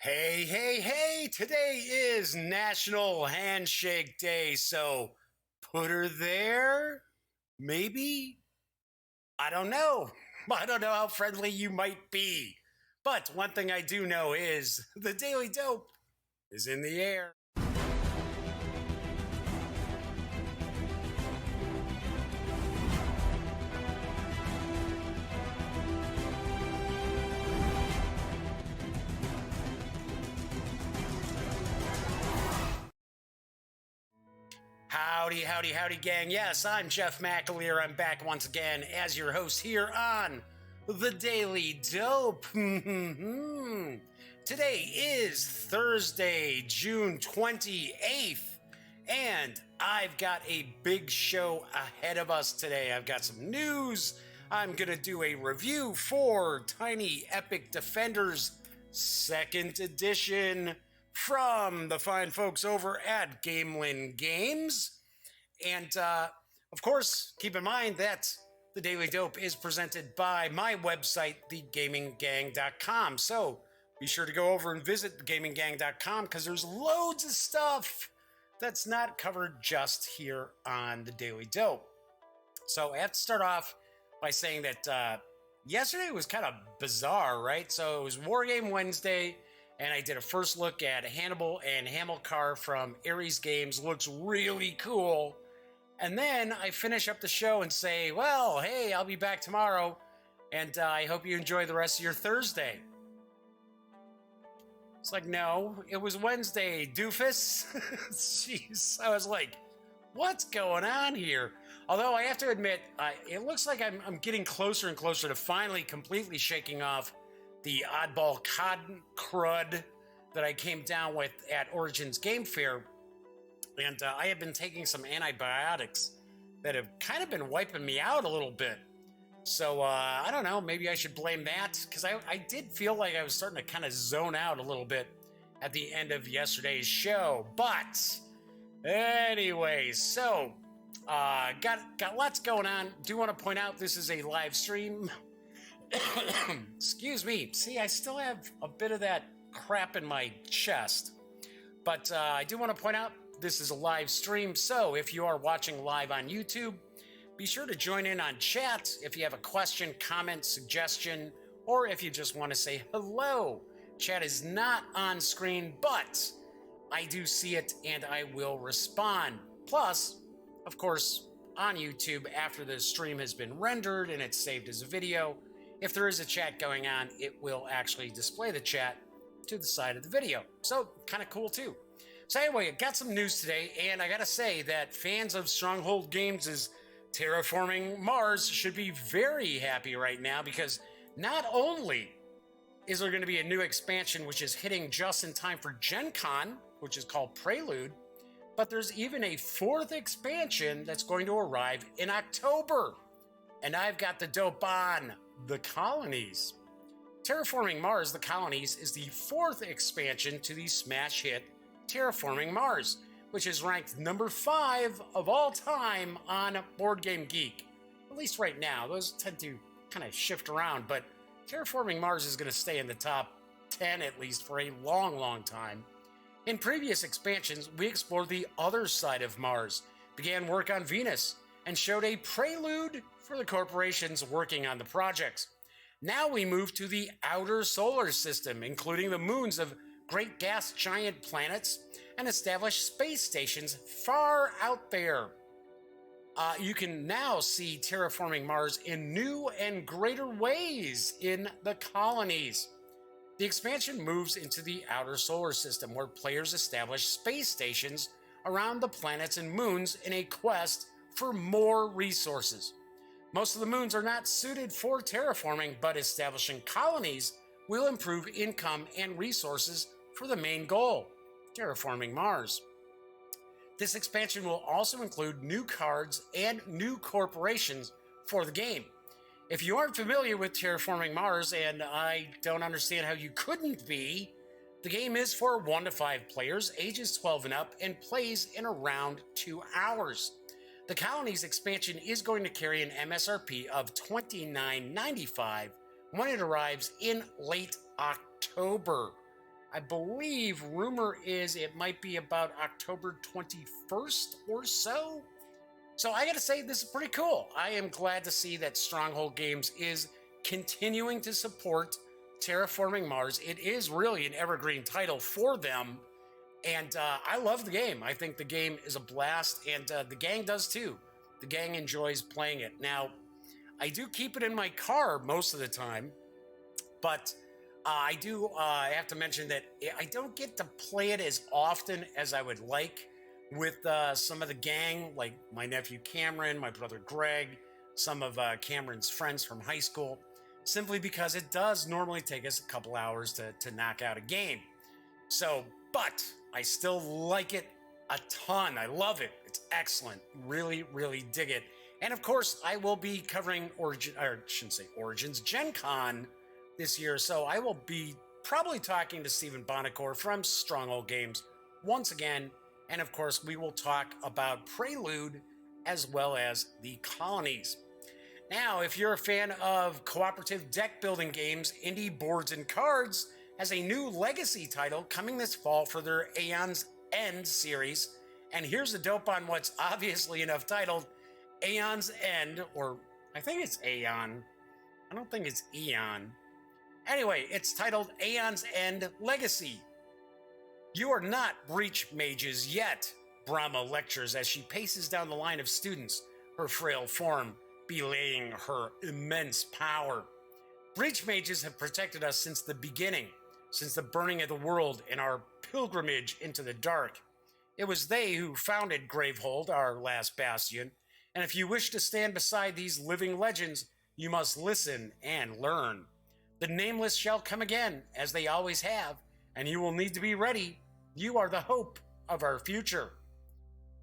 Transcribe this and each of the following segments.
Hey, hey, hey! Today is National Handshake Day, so put her there? Maybe? I don't know. I don't know how friendly you might be. But one thing I do know is the Daily Dope is in the air. Howdy, howdy, howdy, gang. Yes, I'm Jeff McAleer. I'm back once again as your host here on The Daily Dope. Today is Thursday, June 28th, and I've got a big show ahead of us today. I've got some news. I'm going to do a review for Tiny Epic Defenders 2nd edition from the fine folks over at Gamelyn Games. And of course, keep in mind that the Daily Dope is presented by my website, thegaminggang.com. So be sure to go over and visit thegaminggang.com because there's loads of stuff that's not covered just here on the Daily Dope. So I have to start off by saying that yesterday was kind of bizarre, right? So it was Wargame Wednesday, and I did a first look at Hannibal and Hamilcar from Ares Games. Looks really cool. And then I finish up the show and say, well, hey, I'll be back tomorrow, and I hope you enjoy the rest of your Thursday. It's like, no, it was Wednesday, doofus. Jeez, I was like, what's going on here? Although I have to admit, it looks like I'm getting closer and closer to finally completely shaking off the oddball cotton crud that I came down with at Origins Game Fair. And I have been taking some antibiotics that have kind of been wiping me out a little bit. So I don't know, maybe I should blame that, because I did feel like I was starting to kind of zone out a little bit at the end of yesterday's show. But anyways, so got lots going on. Do want to point out this is a live stream. Excuse me. See, I still have a bit of that crap in my chest. But I do want to point out this is a live stream, so if you are watching live on YouTube, be sure to join in on chat if you have a question, comment, suggestion, or if you just want to say hello. Chat is not on screen, but I do see it and I will respond. Plus, of course, on YouTube, after the stream has been rendered and it's saved as a video, if there is a chat going on, it will actually display the chat to the side of the video. So, kind of cool too. So anyway, I got some news today, and I gotta say that fans of Stronghold Games' Terraforming Mars should be very happy right now, because not only is there going to be a new expansion which is hitting just in time for Gen Con, which is called Prelude, but there's even a 4th expansion that's going to arrive in October. And I've got the dope on the Colonies. Terraforming Mars, the Colonies, is the 4th expansion to the smash hit Terraforming Mars, which is ranked number 5 of all time on Board Game Geek. At least right now. Those tend to kind of shift around, but Terraforming Mars is going to stay in the top 10 at least for a long, long time. In previous expansions, we explored the other side of Mars, began work on Venus, and showed a prelude for the corporations working on the projects. Now we move to the outer solar system, including the moons of great gas giant planets and established space stations far out there. You can now see Terraforming Mars in new and greater ways in the Colonies. The expansion moves into the outer solar system, where players establish space stations around the planets and moons in a quest for more resources. Most of the moons are not suited for terraforming, but establishing colonies will improve income and resources for the main goal, terraforming Mars. This expansion will also include new cards and new corporations for the game. If you aren't familiar with Terraforming Mars, and I don't understand how you couldn't be, the game is for 1 to 5 players, ages 12 and up, and plays in around 2 hours. The Colonies expansion is going to carry an MSRP of $29.95 when it arrives in late October. I believe rumor is it might be about October 21st or so. So I gotta say, this is pretty cool. I am glad to see that Stronghold Games is continuing to support Terraforming Mars. It is really an evergreen title for them. And I love the game. I think the game is a blast, and the gang does too. The gang enjoys playing it. Now, I do keep it in my car most of the time, but I have to mention that I don't get to play it as often as I would like with some of the gang, like my nephew Cameron, my brother Greg, some of Cameron's friends from high school, simply because it does normally take us a couple hours to knock out a game. So, but I still like it a ton. I love it. It's excellent. Really, really dig it. And of course, I will be covering Origins, Gen Con this year. So I will be probably talking to Stephen Bonacore from Stronghold Games once again. And of course, we will talk about Prelude as well as the colonies. Now, if you're a fan of cooperative deck building games, Indie Boards and Cards has a new legacy title coming this fall for their Aeon's End series. And here's the dope on what's obviously enough titled Aeon's End, or I think it's Aeon. I don't think it's Eon. Anyway, it's titled Aeon's End Legacy. You are not breach mages yet, Brahma lectures as she paces down the line of students, her frail form belaying her immense power. Breach mages have protected us since the beginning, since the burning of the world and our pilgrimage into the dark. It was they who founded Gravehold, our last bastion, and if you wish to stand beside these living legends, you must listen and learn. The nameless shall come again, as they always have, and you will need to be ready. You are the hope of our future.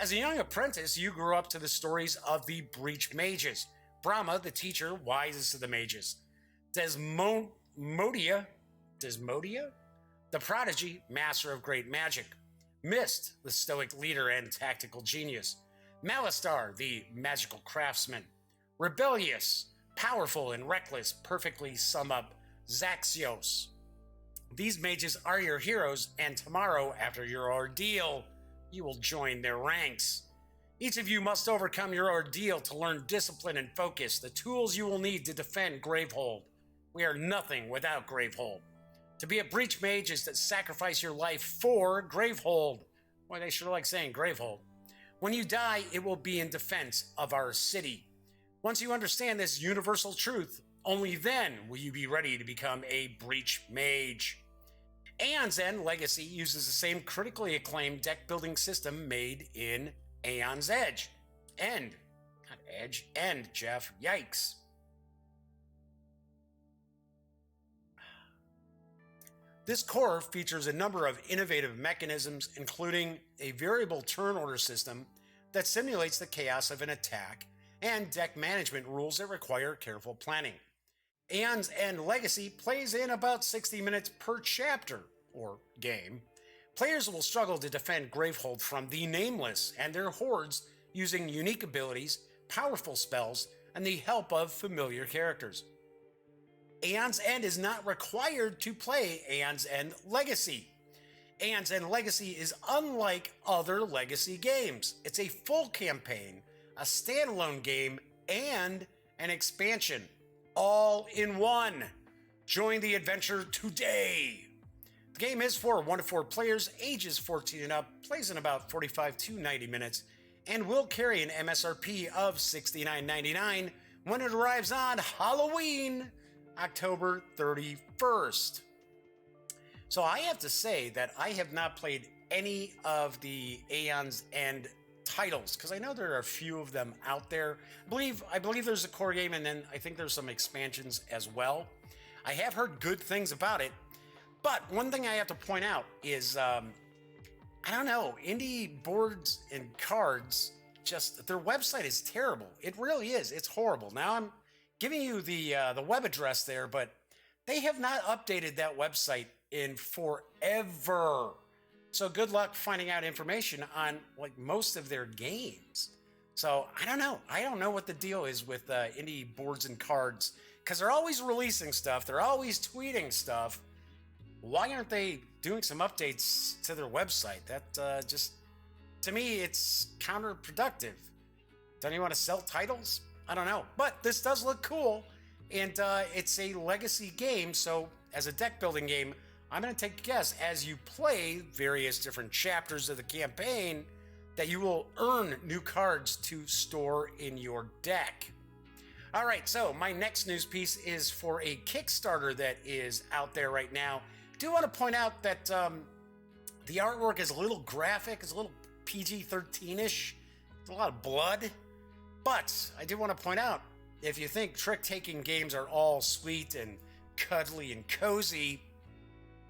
As a young apprentice, you grew up to the stories of the Breach Mages. Brahma, the teacher, wisest of the mages. Desmodia, the prodigy, master of great magic. Mist, the stoic leader and tactical genius. Malistar, the magical craftsman. Rebellious, powerful and reckless, perfectly sum up Zaxios. These mages are your heroes, and tomorrow, after your ordeal, you will join their ranks. Each of you must overcome your ordeal to learn discipline and focus, the tools you will need to defend Gravehold. We are nothing without Gravehold. To be a breach mage is to sacrifice your life for Gravehold. Boy, they sure like saying Gravehold. When you die, it will be in defense of our city. Once you understand this universal truth, only then will you be ready to become a breach mage. Aeon's End Legacy uses the same critically acclaimed deck building system made in Aeon's Edge. End. Not Edge. End, Jeff. Yikes. This core features a number of innovative mechanisms, including a variable turn order system that simulates the chaos of an attack and deck management rules that require careful planning. Aeon's End Legacy plays in about 60 minutes per chapter, or game. Players will struggle to defend Gravehold from the Nameless and their hordes using unique abilities, powerful spells, and the help of familiar characters. Aeon's End is not required to play Aeon's End Legacy. Aeon's End Legacy is unlike other Legacy games. It's a full campaign, a standalone game, and an expansion, all in one. Join the adventure today. The game is for 1 to 4 players, ages 14 and up, plays in about 45 to 90 minutes, and will carry an MSRP of $69.99 when it arrives on Halloween, October 31st. So I have to say that I have not played any of the Aeon's End titles, because I know there are a few of them out there. I believe there's a core game, and then I think there's some expansions as well. I have heard good things about it, but one thing I have to point out is, I don't know, Indie Boards and Cards, just their website is terrible. It really is. It's horrible. Now I'm giving you the web address there, but they have not updated that website in forever. So good luck finding out information on like most of their games. So I don't know. I don't know what the deal is with Indie Boards and Cards, because they're always releasing stuff. They're always tweeting stuff. why aren't they doing some updates to their website? That just, to me, it's counterproductive. Don't you want to sell titles? I don't know. But this does look cool, and it's a legacy game, so as a deck building game, I'm going to take a guess as you play various different chapters of the campaign that you will earn new cards to store in your deck. All right, so my next news piece is for a Kickstarter that is out there right now. I do want to point out that the artwork is a little graphic, it's a little PG-13-ish. There's a lot of blood. But I do want to point out, if you think trick-taking games are all sweet and cuddly and cozy,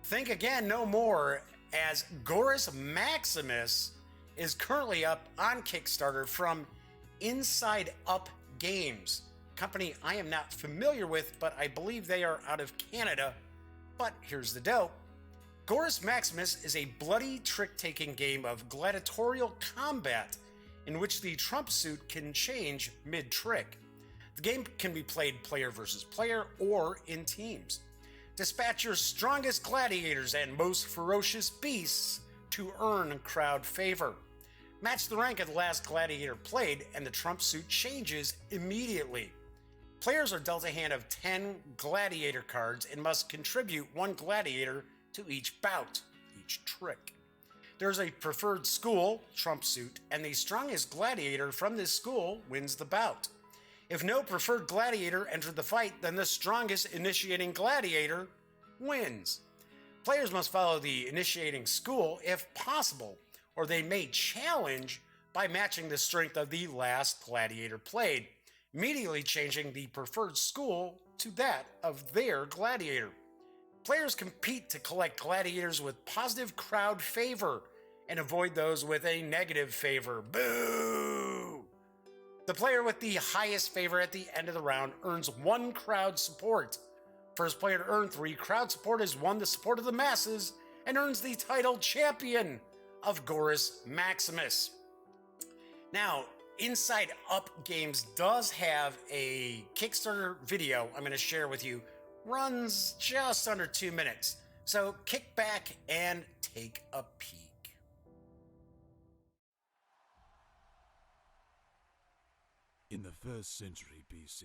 think again no more, as Gorus Maximus is currently up on Kickstarter from Inside Up Games, a company I am not familiar with, but I believe they are out of Canada. But here's the dope. Gorus Maximus is a bloody trick-taking game of gladiatorial combat in which the trump suit can change mid-trick. The game can be played player versus player or in teams. Dispatch your strongest gladiators and most ferocious beasts to earn crowd favor. Match the rank of the last gladiator played, and the trump suit changes immediately. Players are dealt a hand of 10 gladiator cards and must contribute 1 gladiator to each bout, each trick. There's a preferred school, trump suit, and the strongest gladiator from this school wins the bout. If no preferred gladiator entered the fight, then the strongest initiating gladiator wins. Players must follow the initiating school if possible, or they may challenge by matching the strength of the last gladiator played, immediately changing the preferred school to that of their gladiator. Players compete to collect gladiators with positive crowd favor and avoid those with a negative favor. Boo! The player with the highest favor at the end of the round earns 1 crowd support. First player to earn 3 crowd support has won the support of the masses and earns the title champion of Gorus Maximus. Now, Inside Up Games does have a Kickstarter video I'm going to share with you. Runs just under 2 minutes. So kick back and take a peek. In the 1st century BC,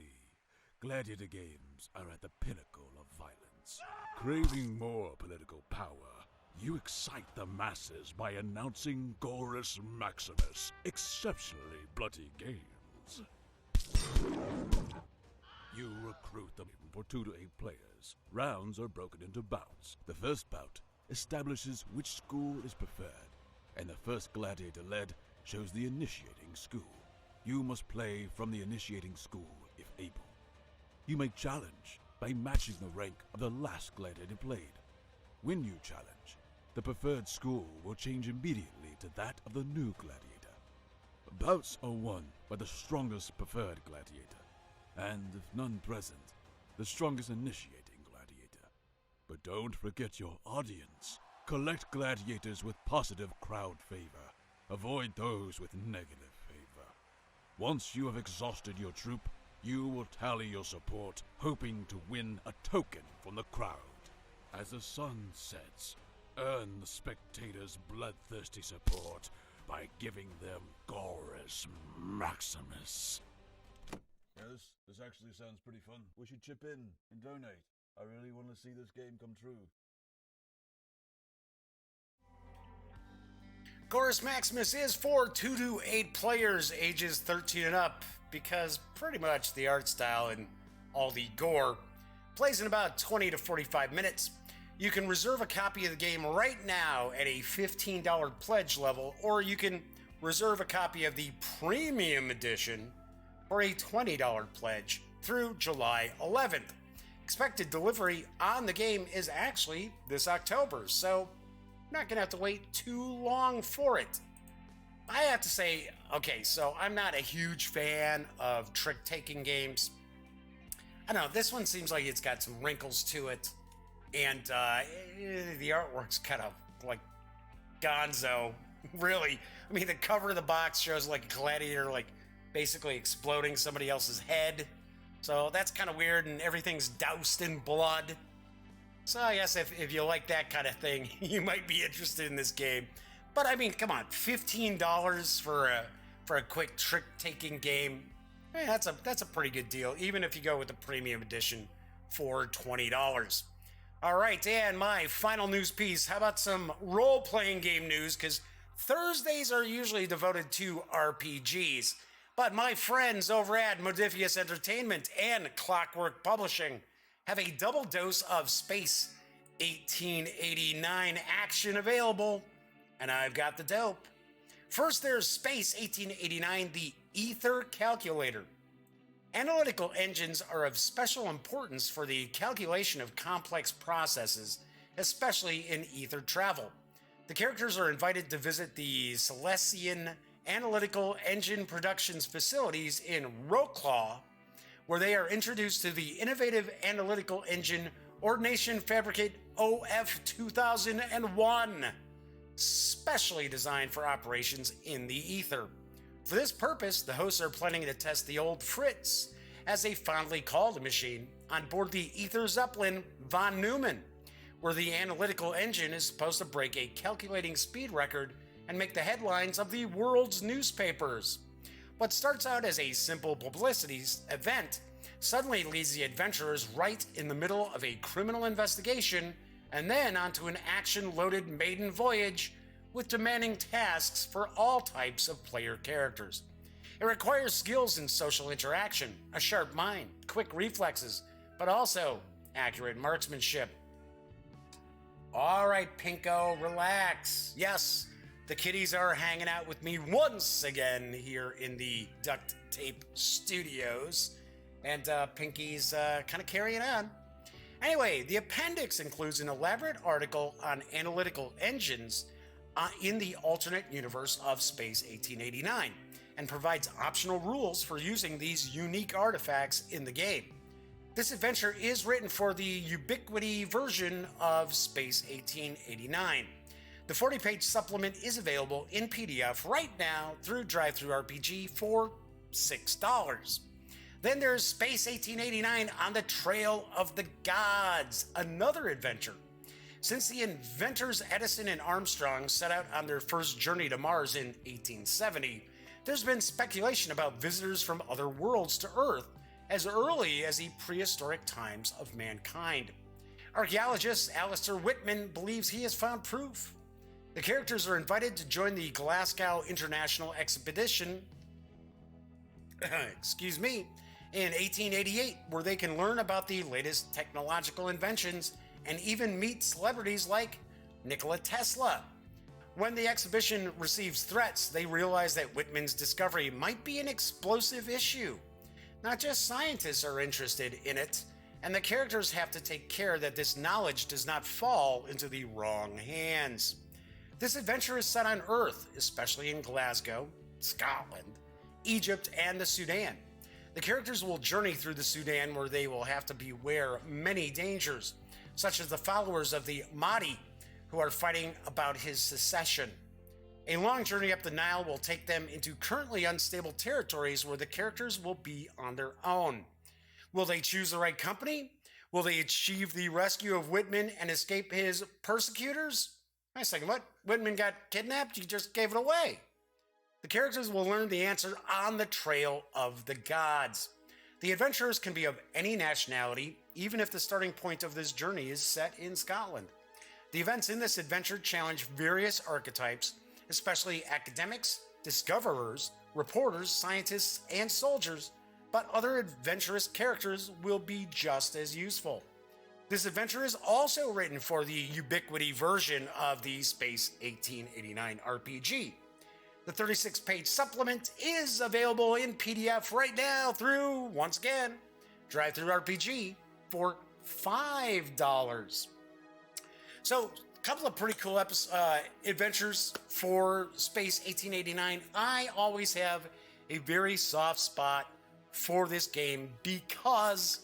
gladiator games are at the pinnacle of violence. Craving more political power, you excite the masses by announcing Gorus Maximus, exceptionally bloody games. You recruit them for 2 to 8 players. Rounds are broken into bouts. The first bout establishes which school is preferred, and the first gladiator led shows the initiating school. You must play from the initiating school if able. You may challenge by matching the rank of the last gladiator played. When you challenge, the preferred school will change immediately to that of the new gladiator. Bouts are won by the strongest preferred gladiator, and if none present, the strongest initiating gladiator. But don't forget your audience. Collect gladiators with positive crowd favor. Avoid those with negative favor. Once you have exhausted your troop, you will tally your support, hoping to win a token from the crowd. As the sun sets, earn the spectators' bloodthirsty support by giving them Gorus Maximus. Yes, this actually sounds pretty fun. We should chip in and donate. I really want to see this game come true. Gorus Maximus is for 2 to 8 players ages 13 and up, because pretty much the art style and all the gore plays in about 20 to 45 minutes. You can reserve a copy of the game right now at a $15 pledge level, or you can reserve a copy of the premium edition for a $20 pledge through July 11th. Expected delivery on the game is actually this October, so not gonna have to wait too long for it. I have to say, okay, so I'm not a huge fan of trick-taking games. I don't know, this one seems like it's got some wrinkles to it, and the artwork's kind of like gonzo, really. I mean, the cover of the box shows like a gladiator, like basically exploding somebody else's head. So that's kind of weird, and everything's doused in blood. So I guess if you like that kind of thing, you might be interested in this game. But I mean, come on, $15 for a quick trick-taking game. That's a pretty good deal, even if you go with the premium edition for $20. All right, and my final news piece. How about some role-playing game news? Because Thursdays are usually devoted to RPGs. But my friends over at Modiphius Entertainment and Clockwork Publishing have a double dose of Space 1889 action available, and I've got the dope. First, there's Space 1889, the Ether Calculator. Analytical engines are of special importance for the calculation of complex processes, especially in ether travel. The characters are invited to visit the Celestian Analytical Engine Productions facilities in Roclaw, where they are introduced to the innovative analytical engine Ordination Fabricate OF 2001, specially designed for operations in the ether. For this purpose, the hosts are planning to test the old Fritz, as they fondly call the machine, on board the Ether Zeppelin von Neumann, where the analytical engine is supposed to break a calculating speed record and make the headlines of the world's newspapers. What starts out as a simple publicity event suddenly leads the adventurers right in the middle of a criminal investigation and then onto an action-loaded maiden voyage with demanding tasks for all types of player characters. It requires skills in social interaction, a sharp mind, quick reflexes, but also accurate marksmanship. All right, Pinko, relax. Yes, the kiddies are hanging out with me once again here in the Duct Tape Studios, and Pinky's kind of carrying on. Anyway, the appendix includes an elaborate article on analytical engines in the alternate universe of Space 1889, and provides optional rules for using these unique artifacts in the game. This adventure is written for the Ubiquity version of Space 1889. The 40-page supplement is available in PDF right now through DriveThruRPG for $6. Then there's Space 1889 on the Trail of the Gods, another adventure. Since the inventors Edison and Armstrong set out on their first journey to Mars in 1870, there's been speculation about visitors from other worlds to Earth as early as the prehistoric times of mankind. Archaeologist Alistair Whitman believes he has found proof. The characters are invited to join the Glasgow International Expedition in 1888, where they can learn about the latest technological inventions and even meet celebrities like Nikola Tesla. When the exhibition receives threats, they realize that Whitman's discovery might be an explosive issue. Not just scientists are interested in it, and the characters have to take care that this knowledge does not fall into the wrong hands. This adventure is set on Earth, especially in Glasgow, Scotland, Egypt, and the Sudan. The characters will journey through the Sudan, where they will have to beware many dangers, such as the followers of the Mahdi, who are fighting about his secession. A long journey up the Nile will take them into currently unstable territories where the characters will be on their own. Will they choose the right company? Will they achieve the rescue of Whitman and escape his persecutors? Wait a second, what? Whitman got kidnapped? You just gave it away. The characters will learn the answer on the Trail of the Gods. The adventurers can be of any nationality, even if the starting point of this journey is set in Scotland. The events in this adventure challenge various archetypes, especially academics, discoverers, reporters, scientists, and soldiers, but other adventurous characters will be just as useful. This adventure is also written for the Ubiquity version of the Space 1889 RPG. The 36-page supplement is available in PDF right now through, once again, DriveThruRPG for $5. So, a couple of pretty cool adventures for Space 1889. I always have a very soft spot for this game because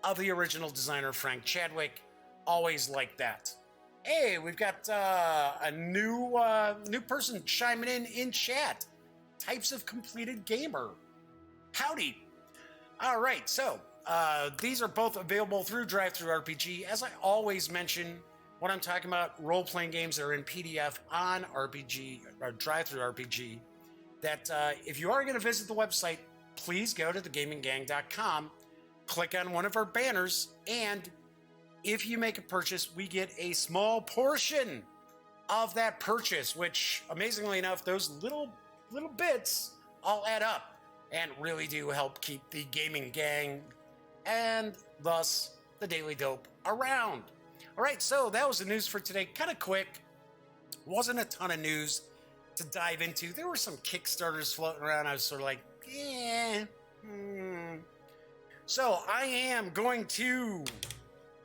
of the original designer, Frank Chadwick. Always like that. Hey, we've got a new person chiming in chat. Types of completed gamer. Howdy. All right, so These are both available through DriveThruRPG. As I always mention, when I'm talking about role-playing games that are in PDF on RPG or DriveThruRPG, that if you are going to visit the website, please go to thegaminggang.com, click on one of our banners, and if you make a purchase, we get a small portion of that purchase, which, amazingly enough, those little bits all add up and really do help keep the Gaming Gang and thus the Daily Dope around. All right, so that was the news for today. Kind of quick. Wasn't a ton of news to dive into. There were some Kickstarters floating around. I was sort of like, So I am going to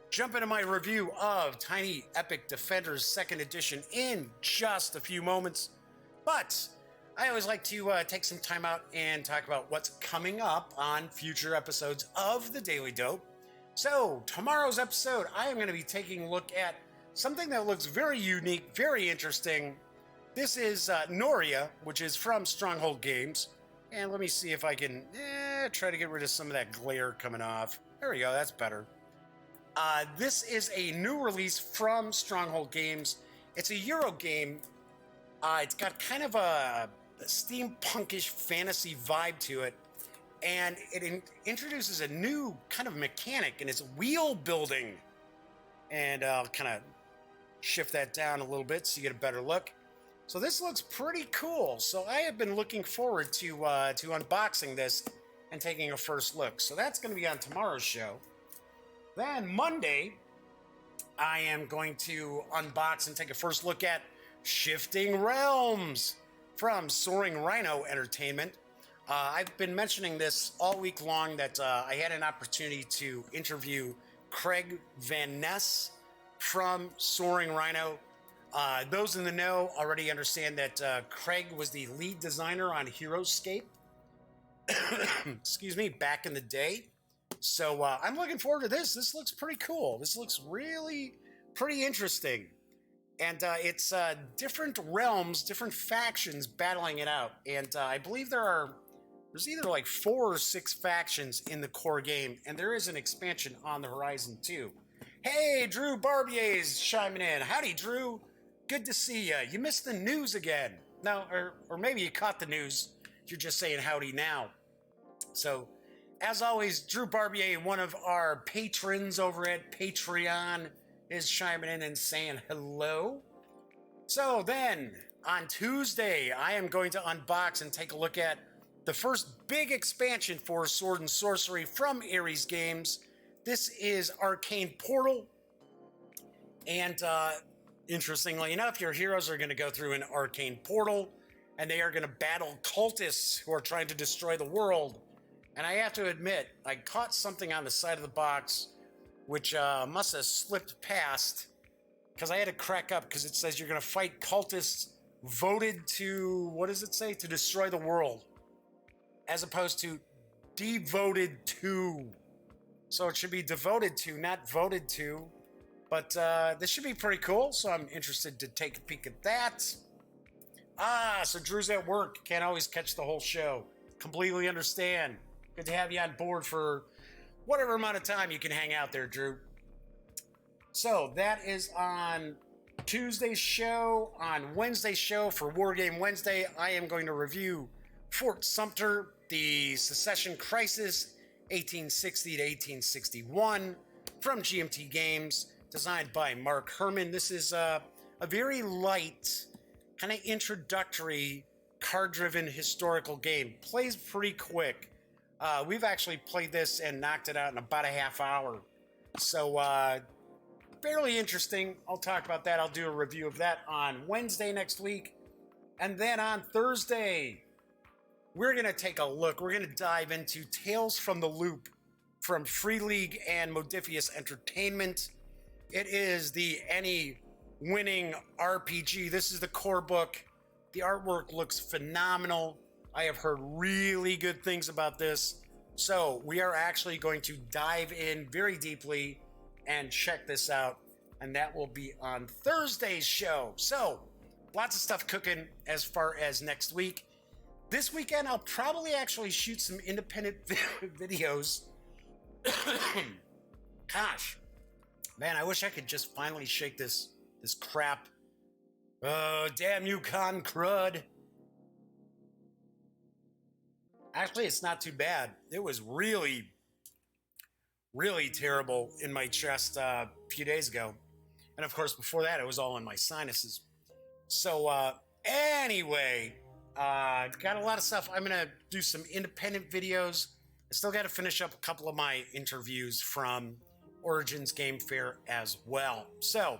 jump into my review of Tiny Epic Defenders 2nd Edition in just a few moments. But I always like to take some time out and talk about what's coming up on future episodes of the Daily Dope. So tomorrow's episode, I am going to be taking a look at something that looks very unique, very interesting. This is Noria, which is from Stronghold Games. And let me see if I can try to get rid of some of that glare coming off. There we go, that's better. This is a new release from Stronghold Games. It's a Euro game. It's got kind of a steampunkish fantasy vibe to it. And it introduces a new kind of mechanic, and it's wheel building. And I'll kind of shift that down a little bit so you get a better look. So this looks pretty cool. So I have been looking forward to unboxing this and taking a first look. So that's going to be on tomorrow's show. Then Monday, I am going to unbox and take a first look at Shifting Realms from Soaring Rhino Entertainment. I've been mentioning this all week long that I had an opportunity to interview Craig Van Ness from Soaring Rhino. Those in the know already understand that Craig was the lead designer on Heroescape, excuse me, back in the day. So I'm looking forward to this. This looks pretty cool. This looks really pretty interesting. And it's different realms, different factions battling it out. And I believe there's either like 4 or 6 factions in the core game. And there is an expansion on the horizon too. Hey, Drew Barbier's chiming in. Howdy, Drew. Good to see you. You missed the news again. No, or maybe you caught the news. You're just saying howdy now. So, as always, Drew Barbier, one of our patrons over at Patreon, is chiming in and saying hello. So then, on Tuesday, I am going to unbox and take a look at the first big expansion for Sword and Sorcery from Ares Games. This is Arcane Portal. And interestingly enough, your heroes are going to go through an arcane portal, and they are going to battle cultists who are trying to destroy the world. And I have to admit, I caught something on the side of the box, which must have slipped past, because I had to crack up, because it says you're going to fight cultists voted to, what does it say? To destroy the world, as opposed to devoted to. So it should be devoted to, not voted to. But this should be pretty cool, so I'm interested to take a peek at that. So Drew's at work. Can't always catch the whole show. Completely understand. Good to have you on board for whatever amount of time you can hang out there, Drew. So that is on Tuesday's show. On Wednesday's show for Wargame Wednesday, I am going to review Fort Sumter, the Secession Crisis, 1860 to 1861, from GMT Games. Designed by Mark Herman. This is a very light, kind of introductory, card-driven historical game. Plays pretty quick. We've actually played this and knocked it out in about a half hour. So, fairly interesting. I'll talk about that. I'll do a review of that on Wednesday next week. And then on Thursday, we're going to take a look. We're going to dive into Tales from the Loop from Free League and Modiphius Entertainment. It is the winning RPG. This is the core book. The artwork looks phenomenal. I have heard really good things about this. So we are actually going to dive in very deeply and check this out. And that will be on Thursday's show. So lots of stuff cooking as far as next week. This weekend, I'll probably actually shoot some independent videos Gosh, man, I wish I could just finally shake this crap. Oh, damn you, con crud. Actually, it's not too bad. It was really, really terrible in my chest a few days ago. And of course, before that, it was all in my sinuses. So, anyway, got a lot of stuff. I'm going to do some independent videos. I still got to finish up a couple of my interviews from Origins Game Fair as well. So,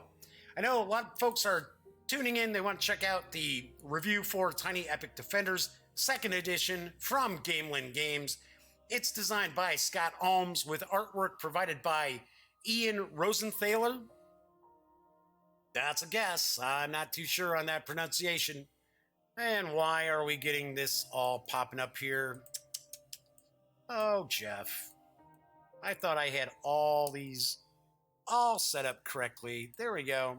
I know a lot of folks are tuning in. They want to check out the review for Tiny Epic Defenders 2nd edition from Gamelyn Games. It's designed by Scott Alms with artwork provided by Ian Rosenthaler. That's a guess. I'm not too sure on that pronunciation. And why are we getting this all popping up here? Oh, Jeff. I thought I had all these all set up correctly. There we go.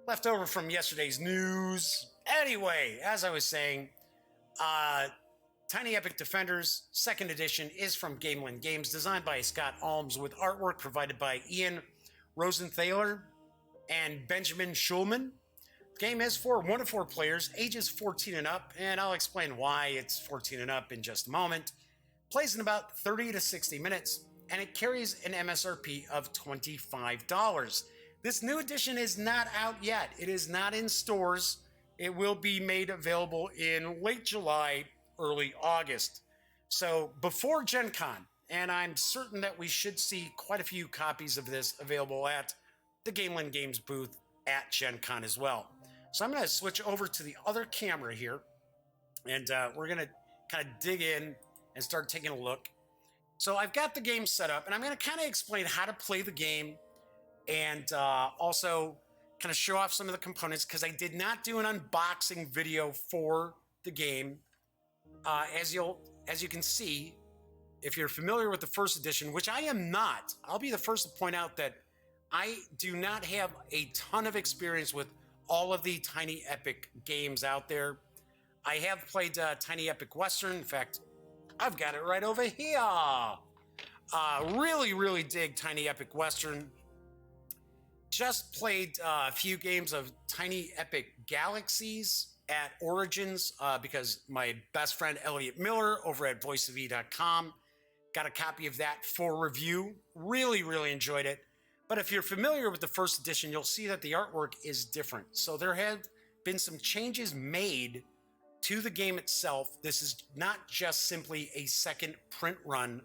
Left over from yesterday's news. Anyway, as I was saying, Tiny Epic Defenders 2nd edition is from Gamelyn Games, designed by Scott Alms with artwork provided by Ian Rosenthaler and Benjamin Schulman. The game is for 1 to 4 players, ages 14 and up, and I'll explain why it's 14 and up in just a moment. Plays in about 30 to 60 minutes, and it carries an MSRP of $25. This new edition is not out yet. It is not in stores. It will be made available in late July, early August. So before Gen Con, and I'm certain that we should see quite a few copies of this available at the Gamelyn Games booth at Gen Con as well. So I'm going to switch over to the other camera here, and we're going to kind of dig in and start taking a look. So I've got the game set up, and I'm going to kind of explain how to play the game and also kind of show off some of the components, because I did not do an unboxing video for the game. As you can see, if you're familiar with the 1st edition, which I am not, I'll be the first to point out that I do not have a ton of experience with all of the Tiny Epic games out there. I have played Tiny Epic Western. In fact, I've got it right over here. Really, really dig Tiny Epic Western. Just played a few games of Tiny Epic Galaxies at Origins because my best friend Elliot Miller over at voiceofe.com got a copy of that for review. Really, really enjoyed it. But if you're familiar with the 1st edition, you'll see that the artwork is different. So there have been some changes made to the game itself. This is not just simply a second print run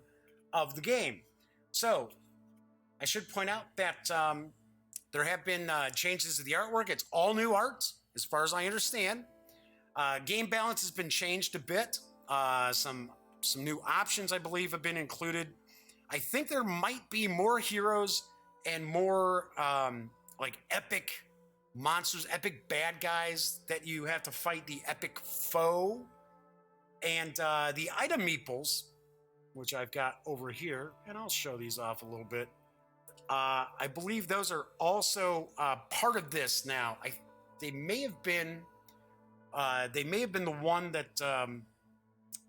of the game. So I should point out that there have been changes to the artwork. It's all new art, as far as I understand. Game balance has been changed a bit. Some new options, I believe, have been included. I think there might be more heroes and more like epic monsters, epic bad guys that you have to fight the epic foe. And the item meeples, which I've got over here, and I'll show these off a little bit. I believe those are also part of this now. They may have been the one that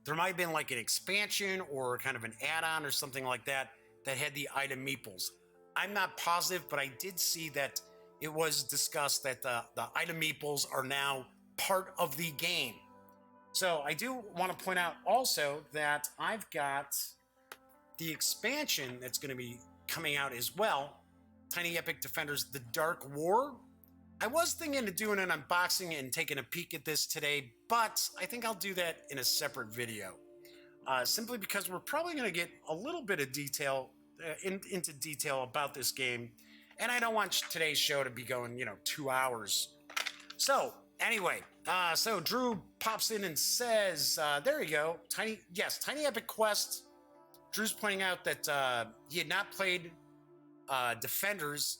there might have been like an expansion or kind of an add-on or something like that that had the item meeples. I'm not positive, but I did see that it was discussed that the item meeples are now part of the game. So I do want to point out also that I've got the expansion that's going to be coming out as well, Tiny Epic Defenders The Dark War. I was thinking of doing an unboxing and taking a peek at this today, but I think I'll do that in a separate video. Simply because we're probably going to get a little bit of detail into detail about this game, and I don't want today's show to be going 2 hours. So anyway, so Drew pops in and says, there you go, Tiny Epic Quest. Drew's pointing out that he had not played Defenders,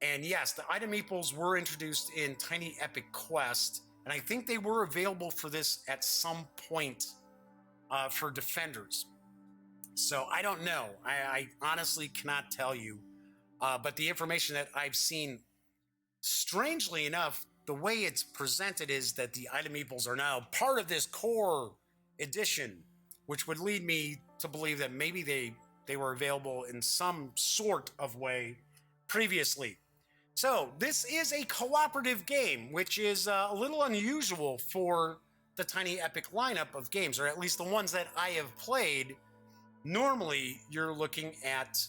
and yes, the item meeples were introduced in Tiny Epic Quest, and I think they were available for this at some point for Defenders. So I don't know. I honestly cannot tell you. But the information that I've seen, strangely enough, the way it's presented is that the item meeples are now part of this core edition, which would lead me to believe that maybe they they were available in some sort of way previously. So this is a cooperative game, which is a little unusual for the Tiny Epic lineup of games, or at least the ones that I have played. Normally, you're looking at,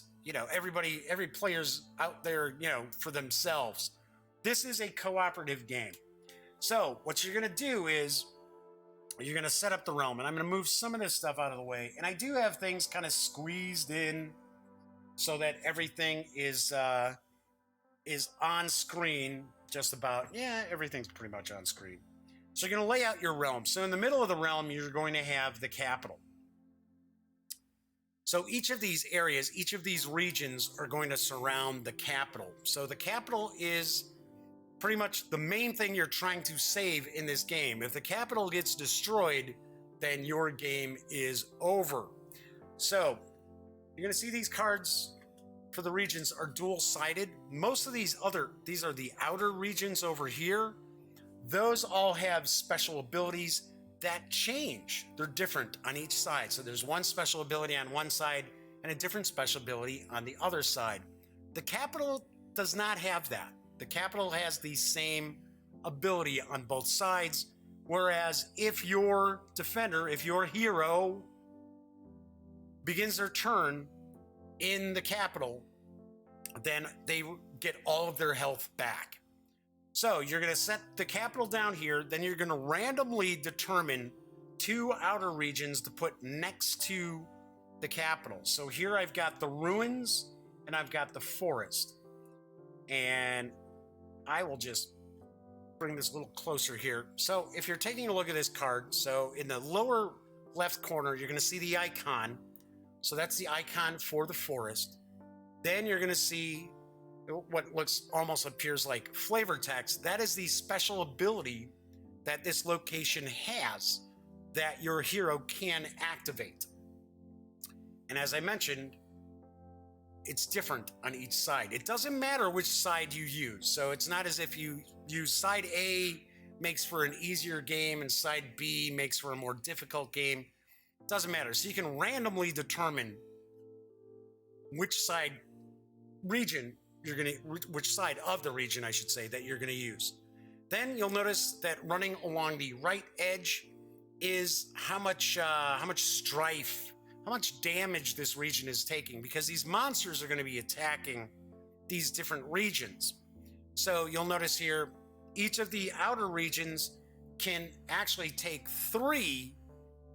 every player's out there, for themselves. This is a cooperative game. So what you're going to do is you're going to set up the realm, and I'm going to move some of this stuff out of the way. And I do have things kind of squeezed in so that everything is on screen, just about. Yeah, everything's pretty much on screen. So you're going to lay out your realm. So in the middle of the realm, you're going to have the capital. So each of these areas, each of these regions are going to surround the capital. So the capital is pretty much the main thing you're trying to save in this game. If the capital gets destroyed, then your game is over. So you're going to see these cards for the regions are dual-sided. Most of these are the outer regions over here. Those all have special abilities that change. They're different on each side. So there's one special ability on one side and a different special ability on the other side. The capital does not have that. The capital has the same ability on both sides. Whereas if your defender, if your hero begins their turn in the capital, then they get all of their health back. So you're going to set the capital down here, then you're going to randomly determine 2 outer regions to put next to the capital. So here I've got the ruins and I've got the forest. And I will just bring this a little closer here. So if you're taking a look at this card, so in the lower left corner, you're going to see the icon. So that's the icon for the forest. Then you're going to see what almost appears like flavor text. That is the special ability that this location has that your hero can activate. And as I mentioned, it's different on each side. It doesn't matter which side you use. So it's not as if you use side A makes for an easier game and side B makes for a more difficult game. It doesn't matter. So you can randomly determine which side of the region, I should say, that you're going to use. Then you'll notice that running along the right edge is how much strife, how much damage this region is taking, because these monsters are going to be attacking these different regions. So you'll notice here, each of the outer regions can actually take 3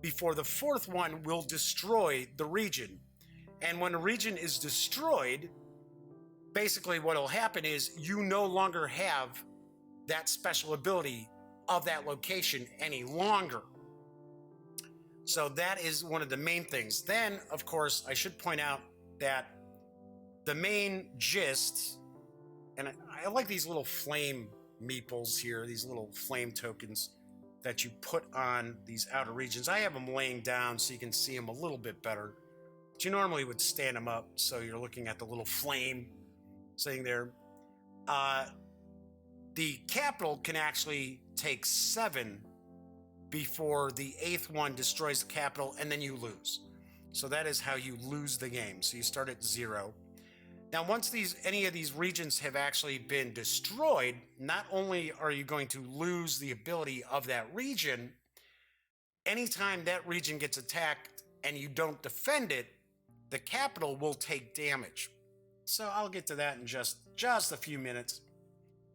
before the 4th one will destroy the region. And when a region is destroyed, basically what will happen is you no longer have that special ability of that location any longer. So that is one of the main things. Then, of course, I should point out that the main gist, and I like these little flame meeples here, these little flame tokens that you put on these outer regions. I have them laying down so you can see them a little bit better. But you normally would stand them up so you're looking at the little flame sitting there. The capital can actually take 7 before the 8th one destroys the capital, and then you lose. So that is how you lose the game. So you start at 0. Now, once any of these regions have actually been destroyed, not only are you going to lose the ability of that region, anytime that region gets attacked and you don't defend it, the capital will take damage. So I'll get to that in just a few minutes.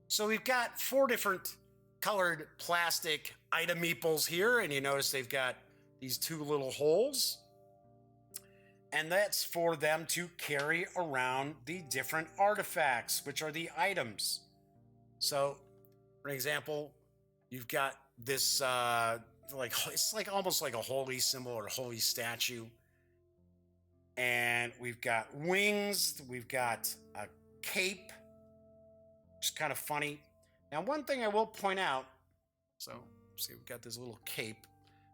So we've got 4 different colored plastic item meeples here, and you notice they've got these 2 little holes. And that's for them to carry around the different artifacts, which are the items. So, for example, you've got this, it's like almost like a holy symbol or a holy statue. And we've got wings, we've got a cape, which is kind of funny. Now, one thing I will point out, so see, we've got this little cape.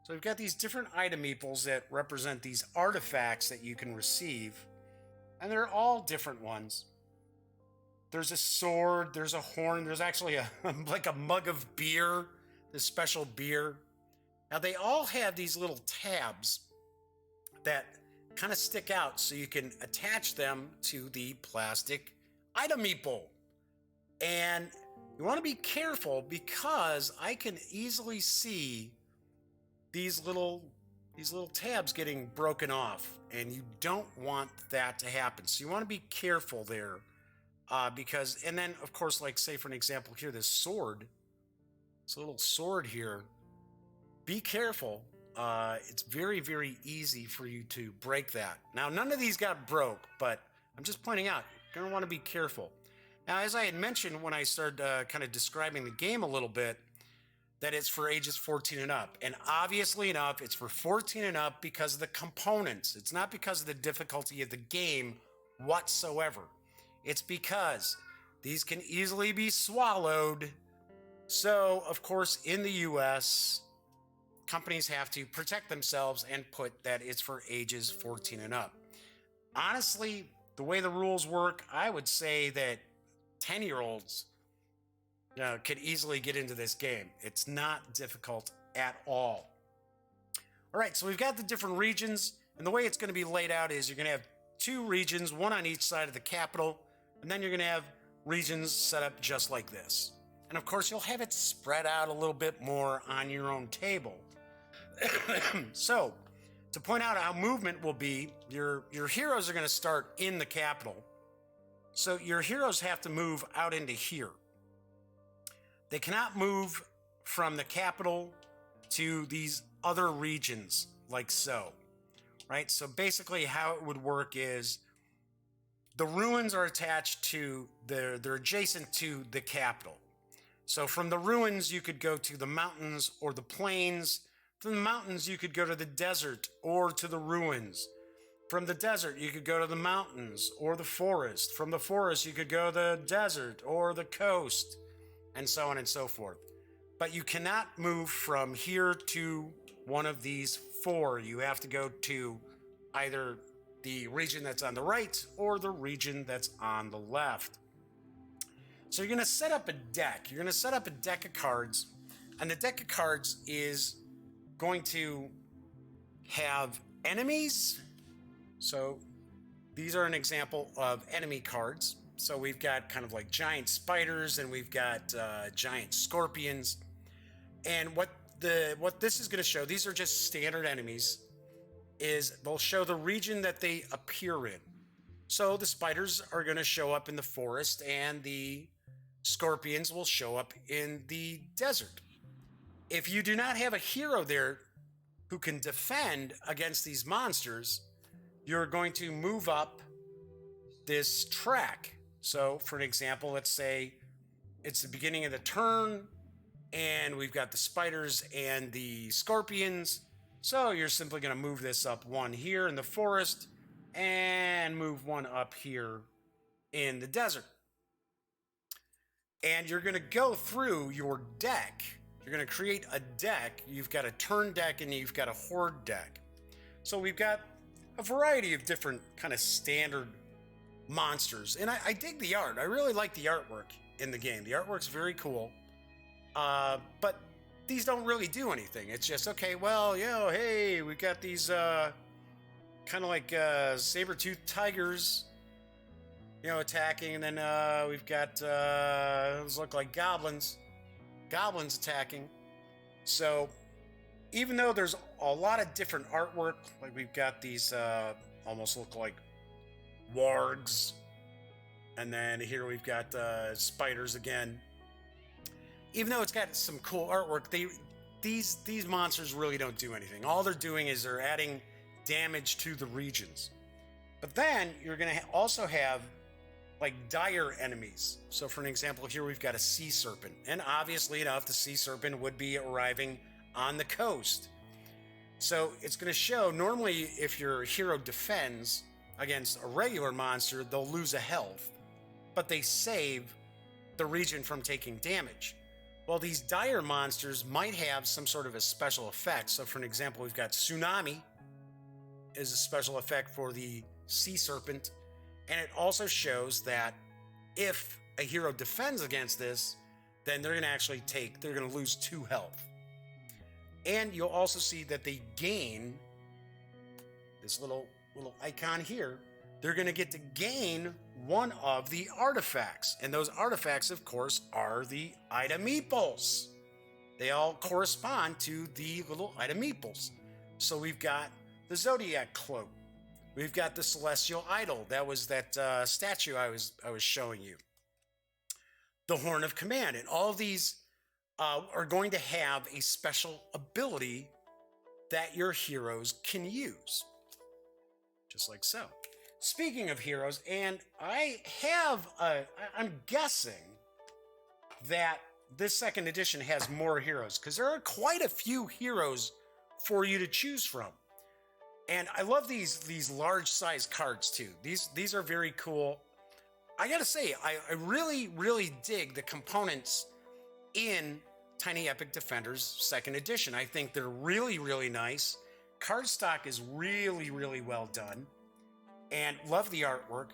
So we've got these different item meeples that represent these artifacts that you can receive. And they're all different ones. There's a sword, there's a horn, there's actually like a mug of beer, this special beer. Now they all have these little tabs that kind of stick out so you can attach them to the plastic item meeple. And you want to be careful because I can easily see these little tabs getting broken off, and you don't want that to happen. So you want to be careful there, because, and then of course, like say for an example here, this sword, this little sword here, be careful. It's very, very easy for you to break that. Now, none of these got broke, but I'm just pointing out, you're gonna want to be careful. Now, as I had mentioned when I started kind of describing the game a little bit, that it's for ages 14 and up. And obviously enough, it's for 14 and up because of the components. It's not because of the difficulty of the game whatsoever. It's because these can easily be swallowed. So, of course, in the US, companies have to protect themselves and put that it's for ages 14 and up. Honestly, the way the rules work, I would say that 10-year-olds could easily get into this game. It's not difficult at all. All right, so we've got the different regions, and the way it's going to be laid out is you're going to have 2 regions, one on each side of the capital, and then you're going to have regions set up just like this. And of course, you'll have it spread out a little bit more on your own table. So, to point out how movement will be, your heroes are going to start in the capital. So your heroes have to move out into here. They cannot move from the capital to these other regions like so, right? So basically how it would work is the ruins are attached to, they're adjacent to the capital. So from the ruins, you could go to the mountains or the plains. From the mountains, you could go to the desert or to the ruins. From the desert, you could go to the mountains or the forest. From the forest, you could go to the desert or the coast, and so on and so forth. But you cannot move from here to one of these 4. You have to go to either the region that's on the right or the region that's on the left. So you're going to set up a deck. You're going to set up a deck of cards, and the deck of cards is going to have enemies. So these are an example of enemy cards. So we've got kind of like giant spiders, and we've got giant scorpions. And what this is going to show, these are just standard enemies, is they'll show the region that they appear in. So the spiders are going to show up in the forest, and the scorpions will show up in the desert. If you do not have a hero there who can defend against these monsters, you're going to move up this track. So for an example, let's say it's the beginning of the turn and we've got the spiders and the scorpions. So you're simply going to move this up 1 here in the forest and move 1 up here in the desert. And you're going to go through your deck. You're going to create a deck. You've got a turn deck and you've got a horde deck. So we've got a variety of different kind of standard monsters. And I dig the art. I really like the artwork in the game. The artwork's very cool. But these don't really do anything. It's just, okay, well, hey, we've got these kind of like saber-toothed tigers, attacking. And then we've got, those look like goblins attacking. So even though there's a lot of different artwork, like we've got these almost look like wargs, and then here we've got spiders again. Even though it's got some cool artwork, these monsters really don't do anything. All they're doing is they're adding damage to the regions. But then you're going to also have like dire enemies. So for an example, here we've got a sea serpent, and obviously enough, the sea serpent would be arriving on the coast. So it's going to show, normally if your hero defends against a regular monster, they'll lose a health, but they save the region from taking damage. Well, these dire monsters might have some sort of a special effect. So for an example, we've got tsunami is a special effect for the sea serpent. And it also shows that if a hero defends against this, then they're going to lose 2 health. And you'll also see that they gain this little little icon here, they're going to get to gain one of the artifacts. And those artifacts, of course, are the item meeples. They all correspond to the little item meeples. So we've got the Zodiac Cloak. We've got the Celestial Idol. That was that statue I was showing you. The Horn of Command. And all of these are going to have a special ability that your heroes can use. Just like so. Speaking of heroes, and I'm guessing that this second edition has more heroes because there are quite a few heroes for you to choose from. And I love these large size cards too. These are very cool. I gotta say, I really, really dig the components in Tiny Epic Defenders second edition. I think they're really, really nice. Cardstock is really, really well done. And love the artwork.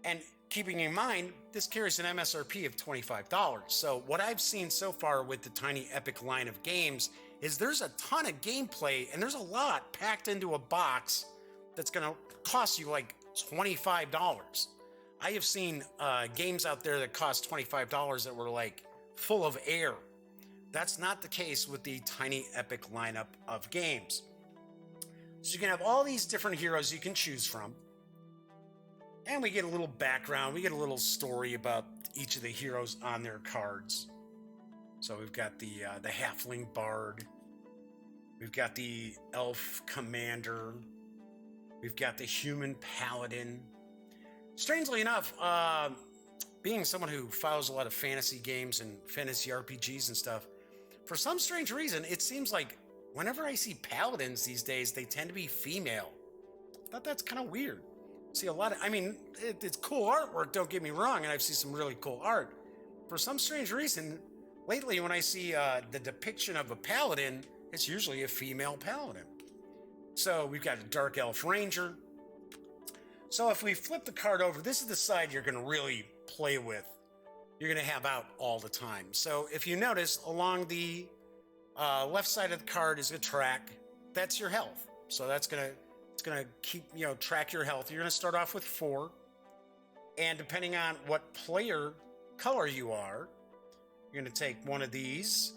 And keeping in mind, this carries an MSRP of $25. So what I've seen so far with the Tiny Epic line of games is there's a ton of gameplay and there's a lot packed into a box that's going to cost you like $25. I have seen games out there that cost $25 that were like full of air. That's not the case with the Tiny Epic lineup of games. So you can have all these different heroes you can choose from. And we get a little background, we get a little story about each of the heroes on their cards. So we've got the Halfling Bard, we've got the Elf Commander, we've got the Human Paladin. Strangely enough, being someone who follows a lot of fantasy games and fantasy RPGs and stuff, for some strange reason, it seems like whenever I see paladins these days, they tend to be female. I thought that's kind of weird. See a lot of, it's cool artwork, don't get me wrong, and I've seen some really cool art. For some strange reason, lately when I see the depiction of a paladin, it's usually a female paladin. So we've got a Dark Elf Ranger. So if we flip the card over, this is the side you're going to really play with. You're going to have out all the time. So if you notice, along the left side of the card is a track. That's your health. So it's going to keep, track your health. You're going to start off with 4. And depending on what player color you are, you're going to take one of these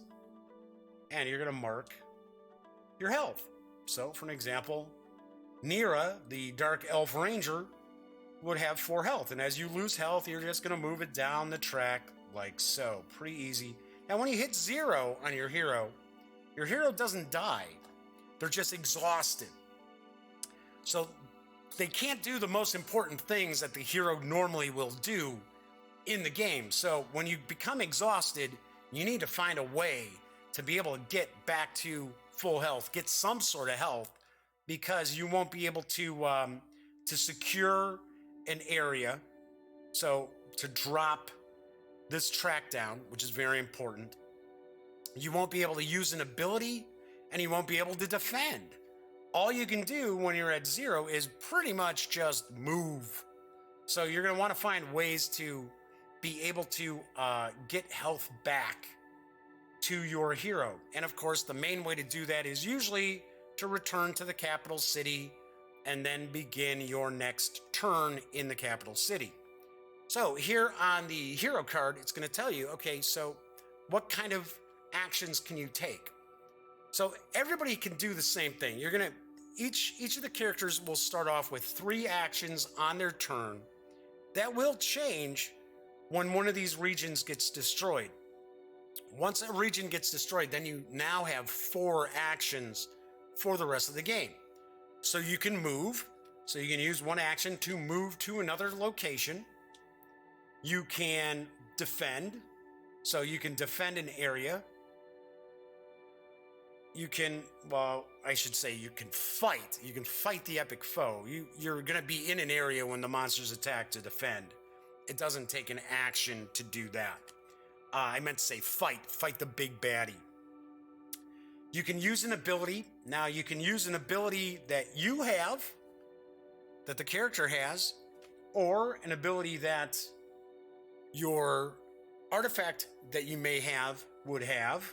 and you're going to mark your health. So for an example, Nira, the Dark Elf Ranger, would have 4 health. And as you lose health, you're just going to move it down the track like so. Pretty easy. And when you hit 0 on your hero doesn't die. They're just exhausted. So they can't do the most important things that the hero normally will do in the game. So when you become exhausted, you need to find a way to be able to get back to full health, get some sort of health, because you won't be able to secure an area. So to drop this track down, which is very important, you won't be able to use an ability and you won't be able to defend. All you can do when you're at 0 is pretty much just move. So you're going to want to find ways to be able to get health back to your hero. And of course, the main way to do that is usually to return to the capital city and then begin your next turn in the capital city. So here on the hero card, it's going to tell you, okay, so what kind of actions can you take? So everybody can do the same thing. You're going to, each of the characters will start off with 3 actions on their turn that will change when one of these regions gets destroyed. Once a region gets destroyed, then you now have 4 actions for the rest of the game. So you can move. So you can use 1 action to move to another location. You can defend. So you can defend an area. You can, well, I should say you can fight. You can fight the epic foe. You're going to be in an area when the monsters attack to defend. It doesn't take an action to do that. I meant to say fight the big baddie. You can use an ability. Now you can use an ability that you have, that the character has, or an ability that your artifact that you may have would have.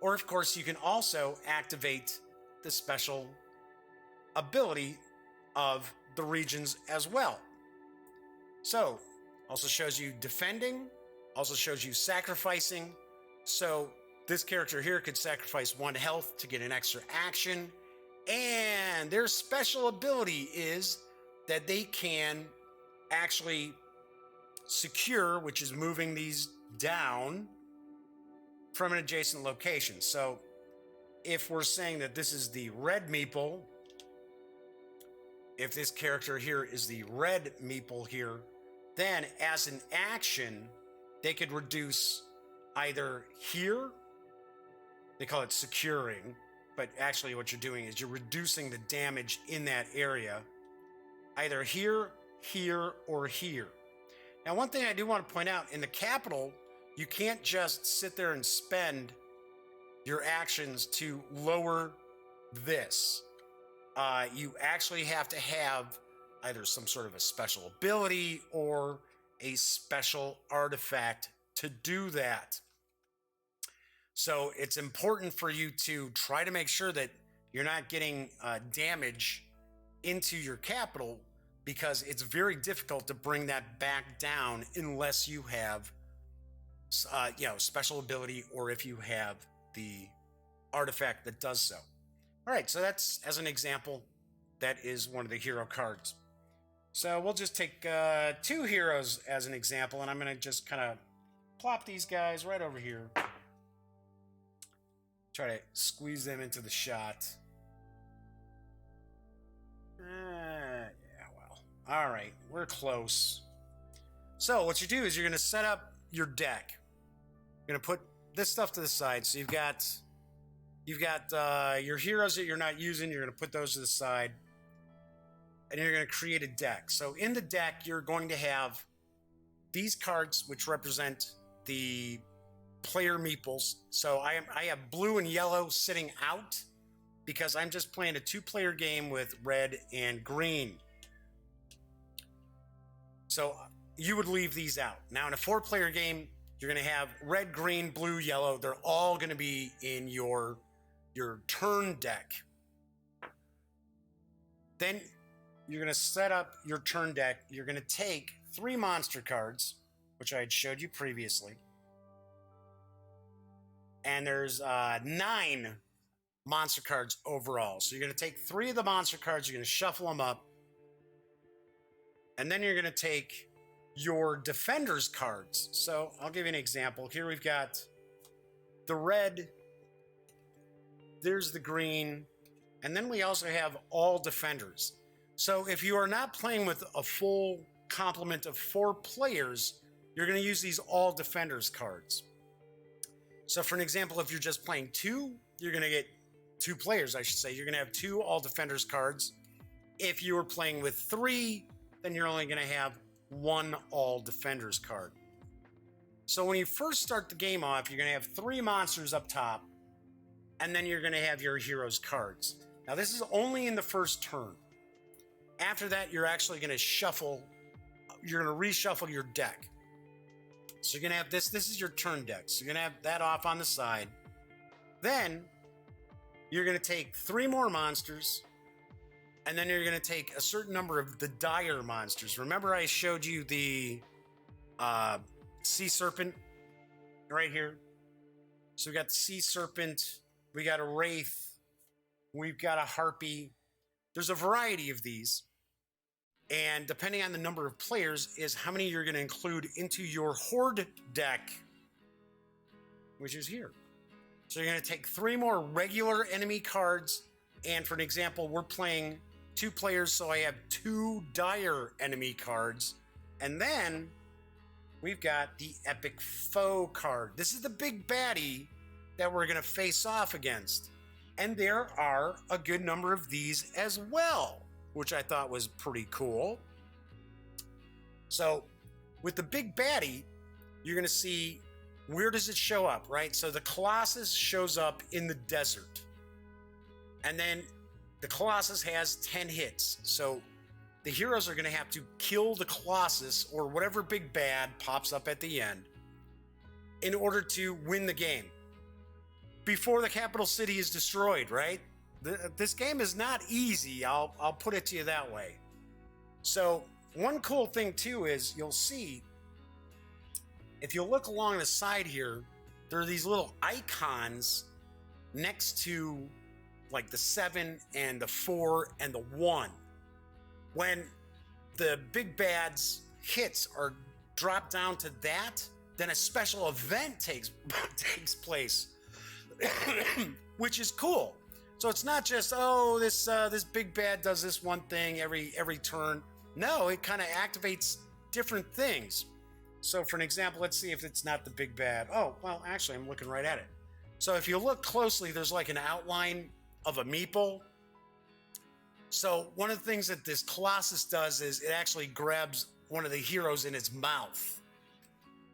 Or of course, you can also activate the special ability of the regions as well. So, also shows you defending, also shows you sacrificing. So, this character here could sacrifice 1 health to get an extra action. And their special ability is that they can actually secure, which is moving these down from an adjacent location. So if we're saying that this is the red meeple, if this character here is the red meeple here, then as an action, they could reduce either here, they call it securing, but actually what you're doing is you're reducing the damage in that area, either here, here, or here. Now, one thing I do want to point out, in the capital, you can't just sit there and spend your actions to lower this. You actually have to have either some sort of a special ability or a special artifact to do that. So it's important for you to try to make sure that you're not getting damage into your capital, because it's very difficult to bring that back down unless you have special ability, or if you have the artifact that does so. All right, so that's, as an example, that is one of the hero cards. So we'll just take 2 heroes as an example, and I'm going to just kind of plop these guys right over here. Try to squeeze them into the shot. All right, we're close. So what you do is you're going to set up your deck. You're going to put this stuff to the side. So you've got your heroes that you're not using. You're going to put those to the side, and you're going to create a deck. So in the deck, you're going to have these cards, which represent the player meeples. So I have blue and yellow sitting out because I'm just playing a 2-player game with red and green. So you would leave these out. Now in a 4-player game, you're going to have red, green, blue, yellow. They're all going to be in your turn deck. Then you're going to set up your turn deck. You're going to take 3 monster cards, which I had showed you previously. And there's 9 monster cards overall. So you're going to take 3 of the monster cards. You're going to shuffle them up. And then you're going to take your defenders cards. So I'll give you an example. Here we've got the red. There's the green. And then we also have all defenders. So if you are not playing with a full complement of 4 players, you're going to use these all defenders cards. So for an example, if you're just playing 2, you're going to get 2 players, I should say. You're going to have 2 all defenders cards. If you were playing with 3, then you're only going to have 1 all defenders card. So when you first start the game off, you're going to have 3 monsters up top, and then you're going to have your heroes cards. Now this is only in the first turn. After that, you're actually going to reshuffle your deck. So you're going to have this is your turn deck. So you're going to have that off on the side. Then you're going to take 3 more monsters, and then you're going to take a certain number of the dire monsters. Remember I showed you the sea serpent right here? So we got the sea serpent, we got a wraith, we've got a harpy. There's a variety of these. And depending on the number of players is how many you're going to include into your horde deck, which is here. So you're going to take 3 more regular enemy cards. And for an example, we're playing 2 players, so I have 2 dire enemy cards. And then we've got the epic foe card. This is the big baddie that we're going to face off against. And there are a good number of these as well, which I thought was pretty cool. So with the big baddie, you're going to see, where does it show up, right? So the Colossus shows up in the desert. And then the Colossus has 10 hits. So the heroes are going to have to kill the Colossus or whatever big bad pops up at the end in order to win the game before the capital city is destroyed, right? This game is not easy. I'll put it to you that way. So one cool thing too is you'll see if you look along the side here, there are these little icons next to like the 7 and the 4 and the 1. When the big bad's hits are dropped down to that, then a special event takes place, which is cool. So it's not just, oh, this big bad does this one thing every turn. No, it kind of activates different things. So for an example, let's see if it's not the big bad. Oh, well, actually, I'm looking right at it. So if you look closely, there's like an outline of a meeple. So one of the things that this Colossus does is it actually grabs one of the heroes in its mouth.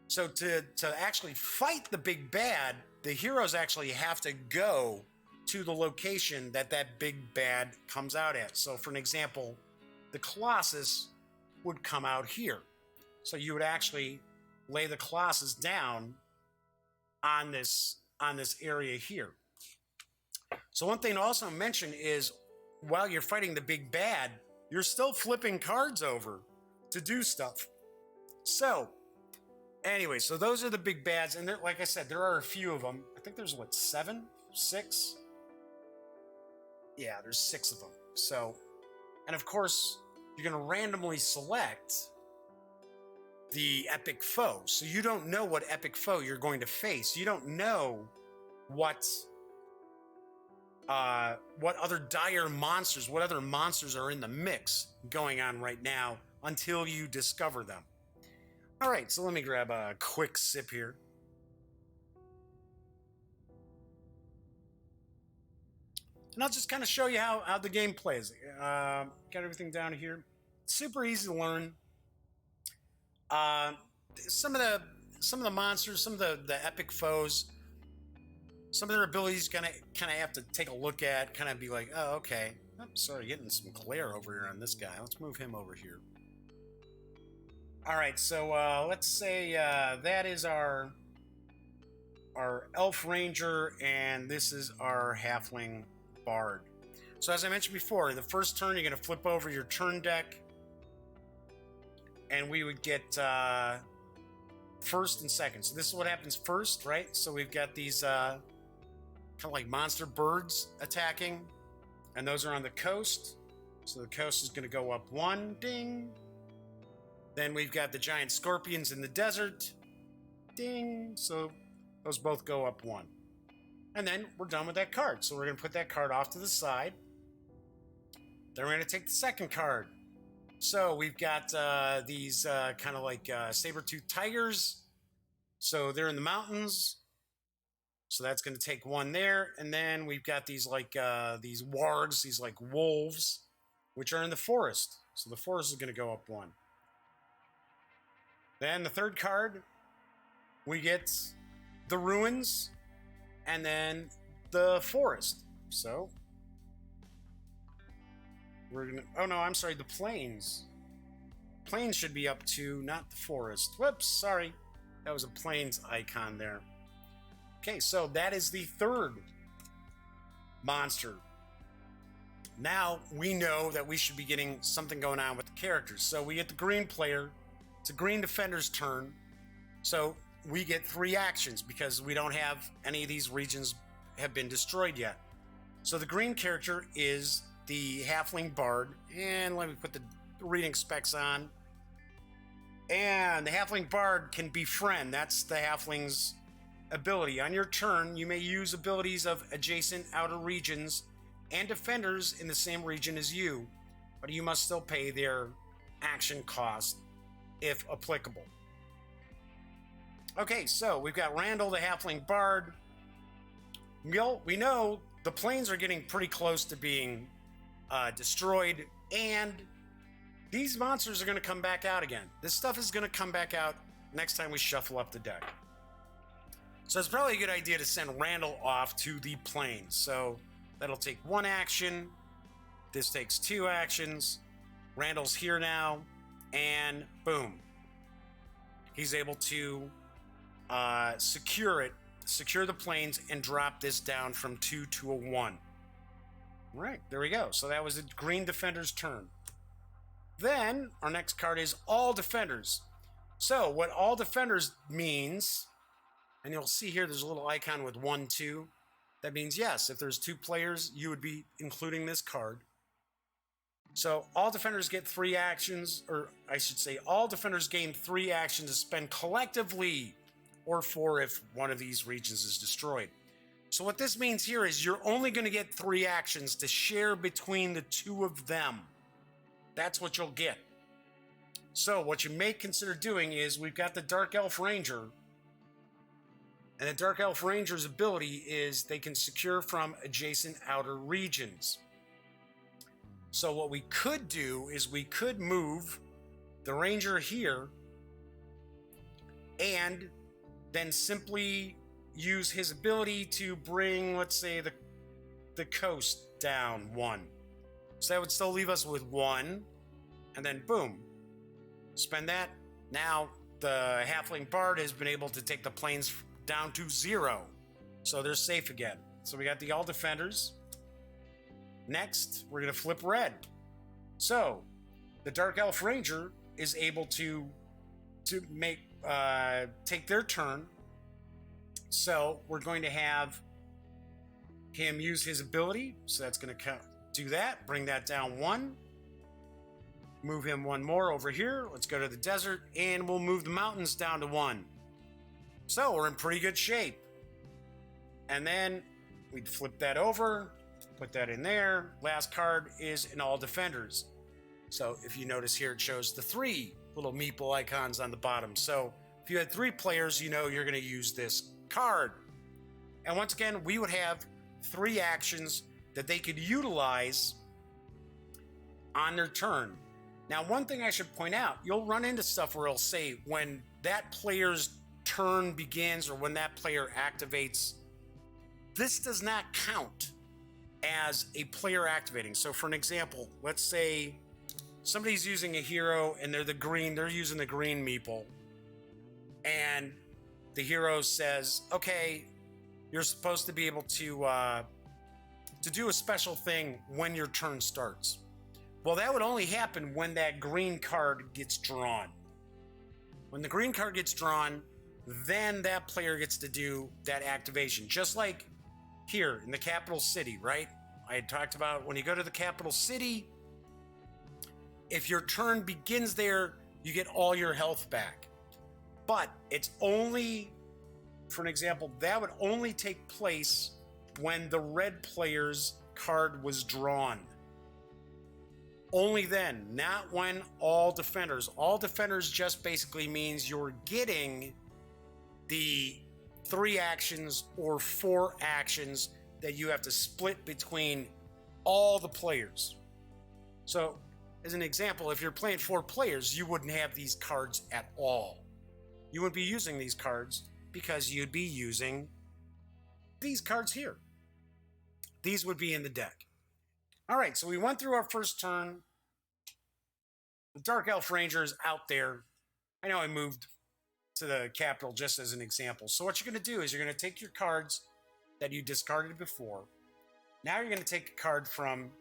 So to actually fight the big bad, the heroes actually have to go to the location that big bad comes out at. So for an example, the Colossus would come out here. So you would actually lay the Colossus down on this area here. So one thing to also mention is while you're fighting the big bad, you're still flipping cards over to do stuff. So anyway, so those are the big bads. And like I said, there are a few of them. I think there's 7? 6? Yeah, there's 6 of them. So, and of course, you're going to randomly select the epic foe. So you don't know what epic foe you're going to face. You don't know what other dire monsters, what other monsters are in the mix going on right now until you discover them. All right, so let me grab a quick sip here. And I'll just kind of show you how the game plays. Got everything down here. Super easy to learn. Some of the monsters, some of the epic foes, some of their abilities kind of have to take a look at, kind of be like, oh, okay. Oh, sorry, getting some glare over here on this guy. Let's move him over here. All right, so let's say that is our elf ranger, and this is our halfling bard. So as I mentioned before, the first turn you're going to flip over your turn deck, and we would get first and second. So this is what happens first, right? So we've got these kind of like monster birds attacking, and those are on the coast. So the coast is going to go up 1, ding. Then we've got the giant scorpions in the desert, ding. So those both go up 1. And then we're done with that card. So we're going to put that card off to the side. Then we're going to take the second card. So we've got these kind of like saber-toothed tigers. So they're in the mountains. So that's going to take 1 there. And then we've got these like these wargs, these like wolves, which are in the forest. So the forest is going to go up 1. Then the third card, we get the ruins and then the forest. So we're going to, oh no, I'm sorry, the plains. Plains should be up 2, not the forest. Whoops, sorry. That was a plains icon there. Okay, so that is the third monster. Now we know that we should be getting something going on with the characters. So we get the green player. It's a green defender's turn. So we get 3 actions because we don't have any of these regions have been destroyed yet. So the green character is the halfling bard. And let me put the reading specs on. And the halfling bard can befriend. That's the halfling's ability. On your turn, you may use abilities of adjacent outer regions and defenders in the same region as you, but you must still pay their action cost if applicable. Okay, so we've got Randall, the halfling bard. We know the plains are getting pretty close to being destroyed, and these monsters are going to come back out again. This stuff is going to come back out next time we shuffle up the deck. So it's probably a good idea to send Randall off to the plains. So that'll take 1 action. This takes 2 actions. Randall's here now, and boom. He's able to secure the plains and drop this down from 2 to a 1. All right, there we go. So that was the green defender's turn. Then our next card is all defenders. So what all defenders means, and you'll see here there's a little icon with 1, 2. That means yes, if there's 2 players, you would be including this card. So all defenders get 3 actions, or I should say all defenders gain 3 actions to spend collectively, or 4 if one of these regions is destroyed. So what this means here is you're only going to get 3 actions to share between the 2 of them. That's what you'll get. So what you may consider doing is we've got the Dark Elf Ranger. And the Dark Elf Ranger's ability is they can secure from adjacent outer regions. So what we could do is we could move the Ranger here and then simply use his ability to bring, let's say, the coast down 1. So that would still leave us with 1. And then boom. Spend that. Now the Halfling Bard has been able to take the planes down to 0. So they're safe again. So we got the all defenders. Next, we're going to flip red. So the Dark Elf Ranger is able to make take their turn. So we're going to have him use his ability. So that's going to do that. Bring that down 1. Move him 1 more over here. Let's go to the desert, and we'll move the mountains down to 1. So we're in pretty good shape. And then we'd flip that over, put that in there. Last card is in all defenders. So if you notice here, it shows the 3 little meeple icons on the bottom. So if you had 3 players, you know you're going to use this card. And once again, we would have 3 actions that they could utilize on their turn. Now, one thing I should point out, you'll run into stuff where it'll say when that player's turn begins or when that player activates, this does not count as a player activating. So for an example, let's say somebody's using a hero and they're using the green meeple, and the hero says, okay, you're supposed to be able to do a special thing when your turn starts. Well, that would only happen when that green card gets drawn. When the green card gets drawn, then that player gets to do that activation. Just like here in the capital city, right? I had talked about when you go to the capital city, if your turn begins there, you get all your health back. But it's only, for an example, that would only take place when the red player's card was drawn. Only then, not when all defenders. All defenders just basically means you're getting the 3 actions or 4 actions that you have to split between all the players. So, as an example, if you're playing 4 players, you wouldn't have these cards at all. You wouldn't be using these cards because you'd be using these cards here. These would be in the deck. All right, so we went through our first turn. The Dark Elf Ranger is out there. I know I moved to the capital just as an example. So what you're going to do is you're going to take your cards that you discarded before. Now you're going to take a card from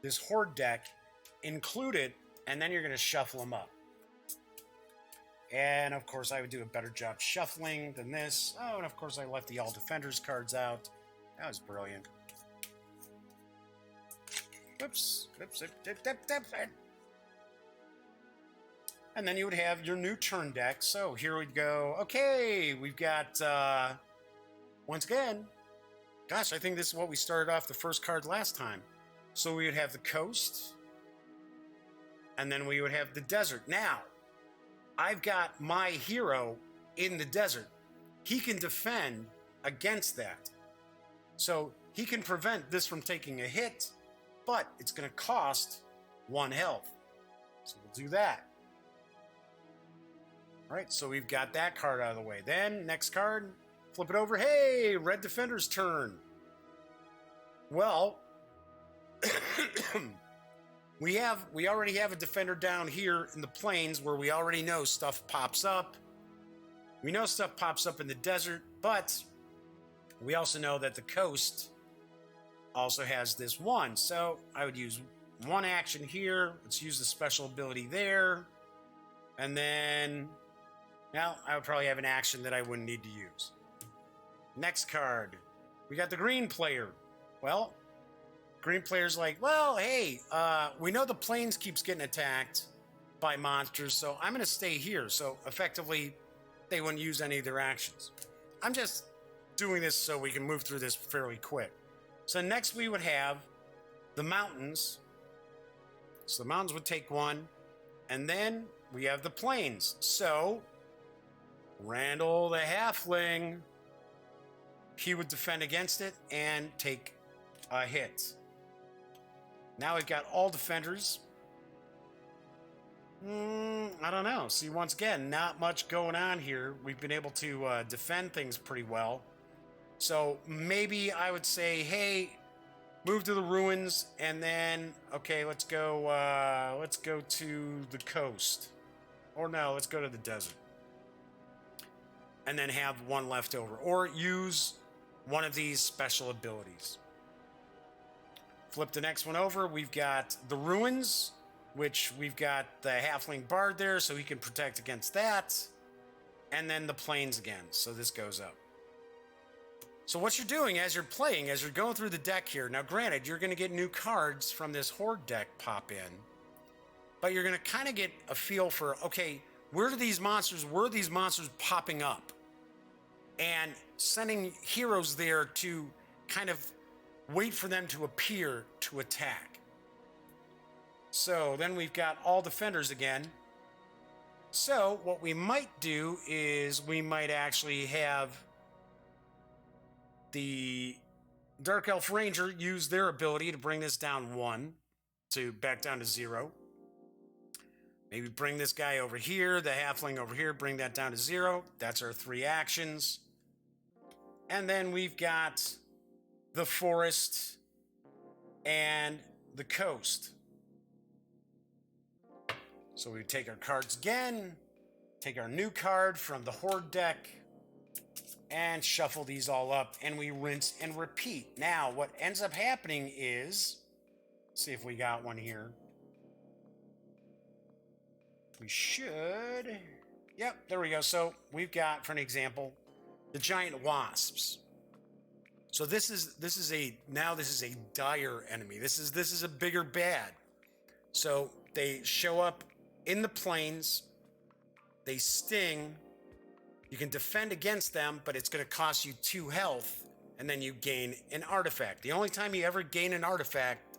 this Horde deck, include it, and then you're going to shuffle them up. And of course, I would do a better job shuffling than this. Oh, and of course, I left the All Defenders cards out. That was brilliant. Whoops. And then you would have your new turn deck. So here we'd go. Okay, we've got, once again, gosh, I think this is what we started off the first card last time. So we would have the coast. And then we would have the desert. Now, I've got my hero in the desert. He can defend against that. So he can prevent this from taking a hit, but it's going to cost 1 health. So we'll do that. All right, so we've got that card out of the way. Then, next card, flip it over. Hey, red defender's turn. Well, we already have a defender down here in the plains where we already know stuff pops up. We know stuff pops up in the desert, but we also know that the coast also has this one. So I would use one action here. Let's use the special ability there. And then, now I would probably have an action that I wouldn't need to use. Next card. We got the green player. Well, green player's like, well, hey, we know the plains keeps getting attacked by monsters, so I'm going to stay here. So effectively, they wouldn't use any of their actions. I'm just doing this so we can move through this fairly quick. So next we would have the mountains. So the mountains would take one. And then we have the plains. So Randall the halfling, he would defend against it and take a hit. Now we've got all defenders. I don't know. See, once again, not much going on here. We've been able to defend things pretty well. So maybe I would say, hey, move to the ruins, and then, okay, let's go to the coast. Or no, let's go to the desert. And then have one left over. Or use one of these special abilities. Flip the next one over. We've got the ruins, which we've got the halfling bard there, so he can protect against that. And then the plains again, so this goes up. So what you're doing as you're playing, as you're going through the deck here, now granted, you're going to get new cards from this horde deck pop in, but you're going to kind of get a feel for, okay, where are these monsters popping up? And sending heroes there to kind of wait for them to appear to attack. So then we've got all defenders again. So what we might do is we might actually have the Dark Elf Ranger use their ability to bring this down 1 to back down to 0. Maybe bring this guy over here, the halfling over here, bring that down to 0. That's our 3 actions. And then we've got the forest and the coast. So we take our cards again, take our new card from the horde deck, and shuffle these all up, and we rinse and repeat. Now, what ends up happening is, let's see if we got one here. We should. Yep, there we go. So we've got, for an example, the giant wasps. So this is a dire enemy. This is a bigger bad. So they show up in the plains. They sting. You can defend against them, but it's going to cost you 2 health, and then you gain an artifact. The only time you ever gain an artifact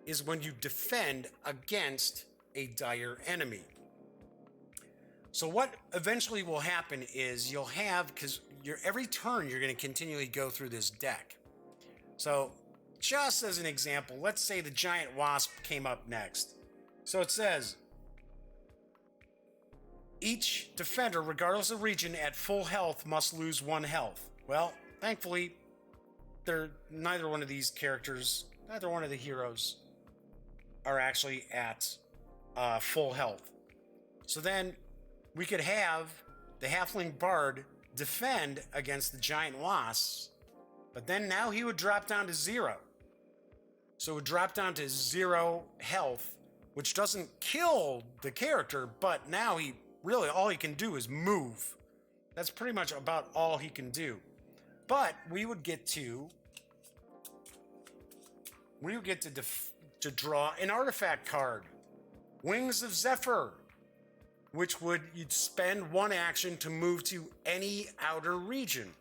is when you defend against a dire enemy. So what eventually will happen is you'll have, because every turn you're going to continually go through this deck. So just as an example, let's say the giant wasp came up next. So it says, each defender, regardless of region, at full health must lose 1 health. Well, thankfully, neither one of these characters, neither one of the heroes, are actually at full health. So then we could have the halfling bard defend against the giant wasps, but then now he would drop down to 0. So it would drop down to 0 health, which doesn't kill the character, but now really all he can do is move. That's pretty much about all he can do. But we would get to draw an artifact card, Wings of Zephyr, which you'd spend 1 action to move to any outer region.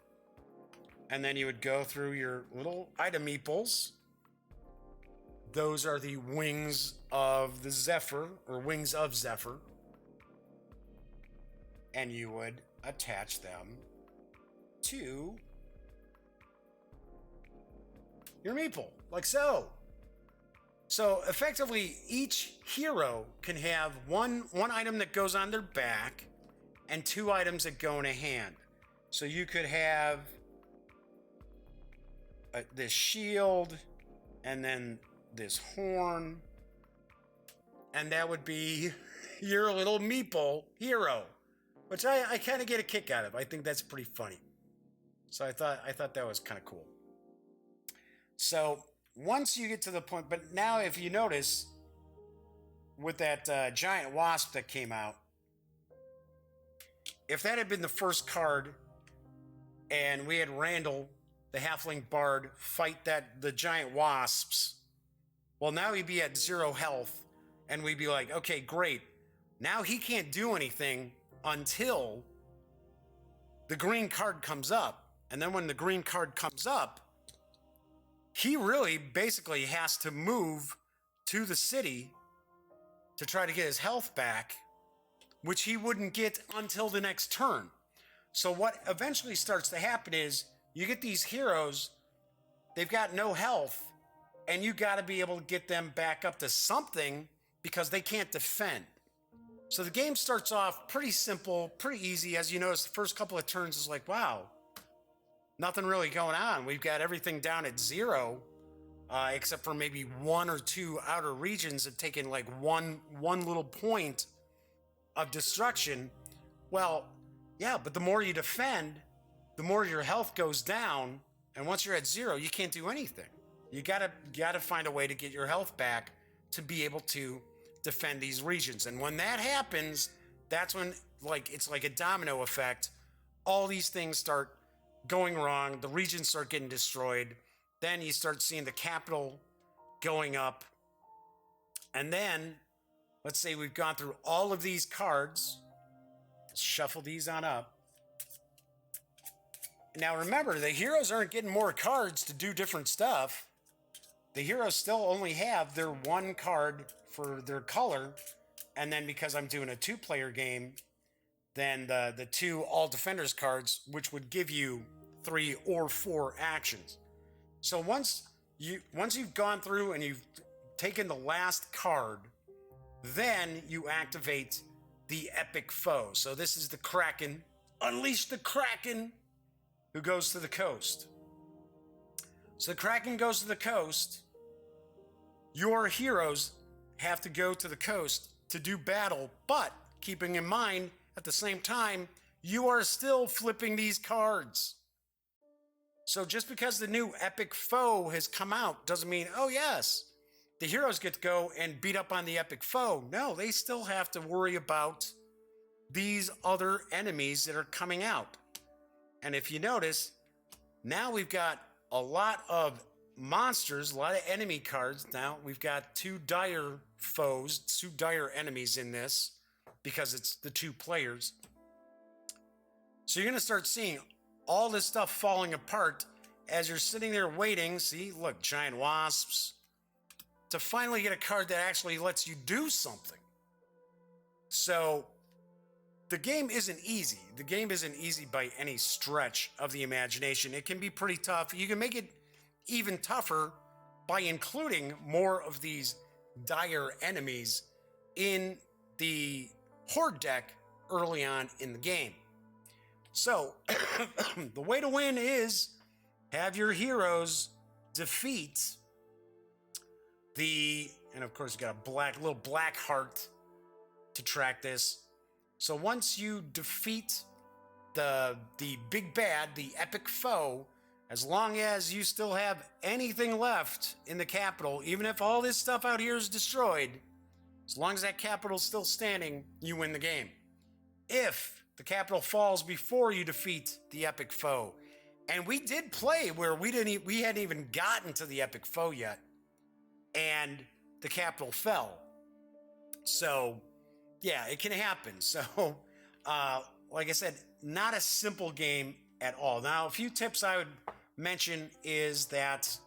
And then you would go through your little item meeples. Those are the Wings of the Zephyr, or Wings of Zephyr. And you would attach them to your meeple, like so. So effectively, each hero can have one item that goes on their back and 2 items that go in a hand. So you could have this shield and then this horn, and that would be your little meeple hero, which I kind of get a kick out of. I think that's pretty funny. So I thought that was kind of cool. So once you get to the point, but now if you notice with that giant wasp that came out, if that had been the first card and we had Randall, the halfling bard, fight the giant wasps, well, now he'd be at 0 health and we'd be like, okay, great. Now he can't do anything until the green card comes up. And then when the green card comes up, he really basically has to move to the city to try to get his health back, which he wouldn't get until the next turn. So what eventually starts to happen is you get these heroes, they've got no health, and you got to be able to get them back up to something because they can't defend. So the game starts off pretty simple, pretty easy. As you notice, the first couple of turns is like, wow, nothing really going on. We've got everything down at 0, except for maybe 1 or 2 outer regions have taken like one little point of destruction. Well, yeah, but the more you defend, the more your health goes down. And once you're at 0, you can't do anything. You gotta find a way to get your health back to be able to defend these regions. And when that happens, that's when it's like a domino effect. All these things start going wrong. The regions start getting destroyed. Then you start seeing the capital going up. And then, let's say we've gone through all of these cards. Let's shuffle these on up. Now remember, the heroes aren't getting more cards to do different stuff. The heroes still only have their 1 card for their color. And then because I'm doing a 2-player game, then the 2 all defenders cards, which would give you 3 or 4 actions. So once you've gone through and you've taken the last card, then you activate the epic foe. So this is the Kraken. Unleash the Kraken, who goes to the coast. So the Kraken goes to the coast. Your heroes have to go to the coast to do battle, but keeping in mind, at the same time, you are still flipping these cards. So just because the new epic foe has come out doesn't mean, oh yes, the heroes get to go and beat up on the epic foe. No, they still have to worry about these other enemies that are coming out. And if you notice, now we've got a lot of monsters, a lot of enemy cards. Now we've got 2 dire foes, 2 dire enemies in this because it's the 2 players. So you're going to start seeing all this stuff falling apart as you're sitting there waiting. See, look, giant wasps, to finally get a card that actually lets you do something. So the game isn't easy. The game isn't easy by any stretch of the imagination. It can be pretty tough. You can make it even tougher by including more of these dire enemies in the horde deck early on in the game. So the way to win is have your heroes defeat and of course you got a little black heart to track this. So once you defeat the big bad, the epic foe, as long as you still have anything left in the capital, even if all this stuff out here is destroyed, as long as that capital's still standing, you win the game. If the capital falls before you defeat the epic foe, and we did play where we hadn't even gotten to the epic foe yet, and the capital fell. So yeah, it can happen. So like I said, not a simple game at all. Now, a few tips I would mention is that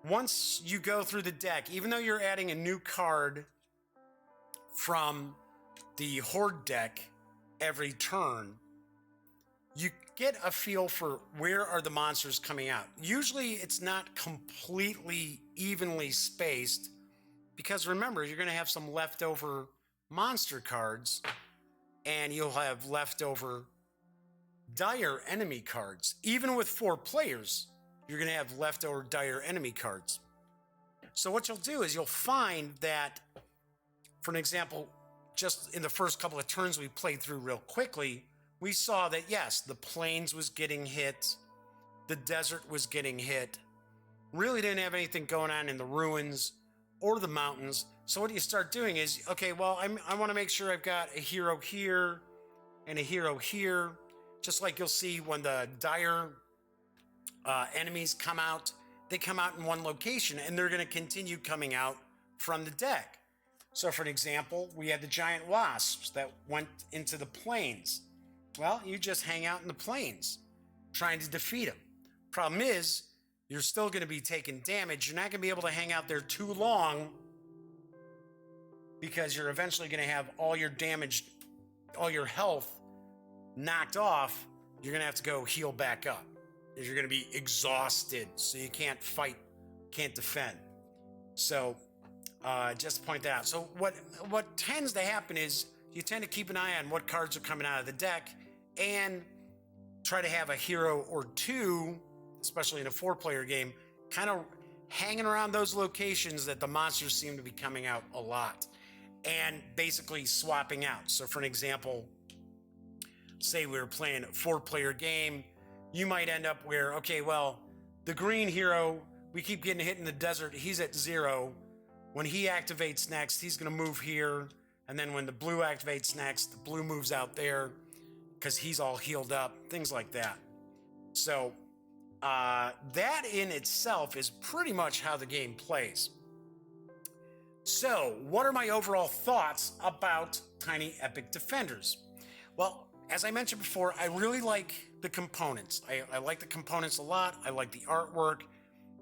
once you go through the deck, even though you're adding a new card from the horde deck every turn, you get a feel for where are the monsters coming out. Usually it's not completely evenly spaced because remember, you're going to have some leftover monster cards and you'll have leftover dire enemy cards. Even with 4 players, you're going to have leftover dire enemy cards. So what you'll do is you'll find that, for an example, just in the first couple of turns we played through real quickly, we saw that yes, the plains was getting hit, the desert was getting hit, really didn't have anything going on in the ruins or the mountains. So what you start doing is, okay, well, I want to make sure I've got a hero here and a hero here. Just like you'll see when the dire enemies come out, they come out in one location and they're going to continue coming out from the deck. So for an example, we had the giant wasps that went into the plains. Well, you just hang out in the plains trying to defeat them. Problem is, you're still going to be taking damage. You're not going to be able to hang out there too long because you're eventually going to have all your damage, all your health knocked off. You're going to have to go heal back up. You're going to be exhausted, so you can't fight, can't defend. So just to point that out. So what tends to happen is you tend to keep an eye on what cards are coming out of the deck and try to have a hero or two, especially in a 4-player game, kind of hanging around those locations that the monsters seem to be coming out a lot and basically swapping out. So for an example, say we were playing a 4-player game, you might end up where, okay, well, the green hero, we keep getting hit in the desert, he's at 0. When he activates next, he's going to move here. And then when the blue activates next, the blue moves out there because he's all healed up, things like that. So that in itself is pretty much how the game plays. So what are my overall thoughts about Tiny Epic Defenders? Well, as I mentioned before, I really like the components. I like the components a lot. I like the artwork.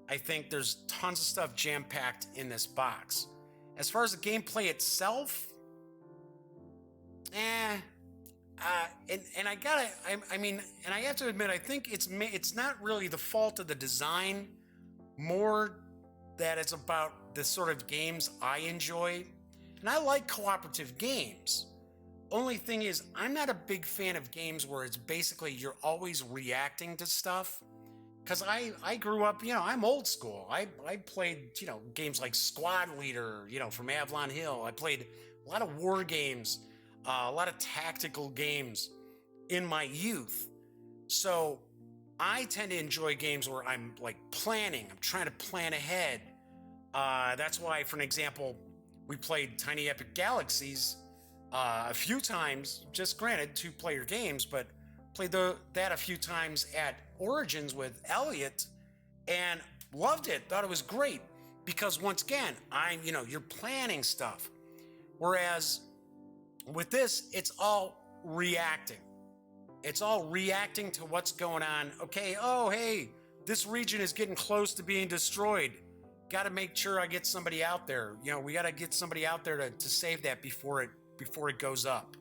I think there's tons of stuff jam-packed in this box. As far as the gameplay itself, and I have to admit, I think it's not really the fault of the design, more that it's about the sort of games I enjoy. And I like cooperative games. Only thing is, I'm not a big fan of games where it's basically you're always reacting to stuff. Because I grew up, I'm old school. I played, games like Squad Leader, from Avalon Hill. I played a lot of war games, a lot of tactical games in my youth. So I tend to enjoy games where I'm like planning. I'm trying to plan ahead. That's why, for an example, we played Tiny Epic Galaxies a few times, just granted 2-player games, but played that a few times at Origins with Elliot and loved it. Thought it was great because once again, you're planning stuff. Whereas with this, it's all reacting. It's all reacting to what's going on. Okay, oh, hey, this region is getting close to being destroyed. Got to make sure I get somebody out there. We got to get somebody out there to save that before it goes up.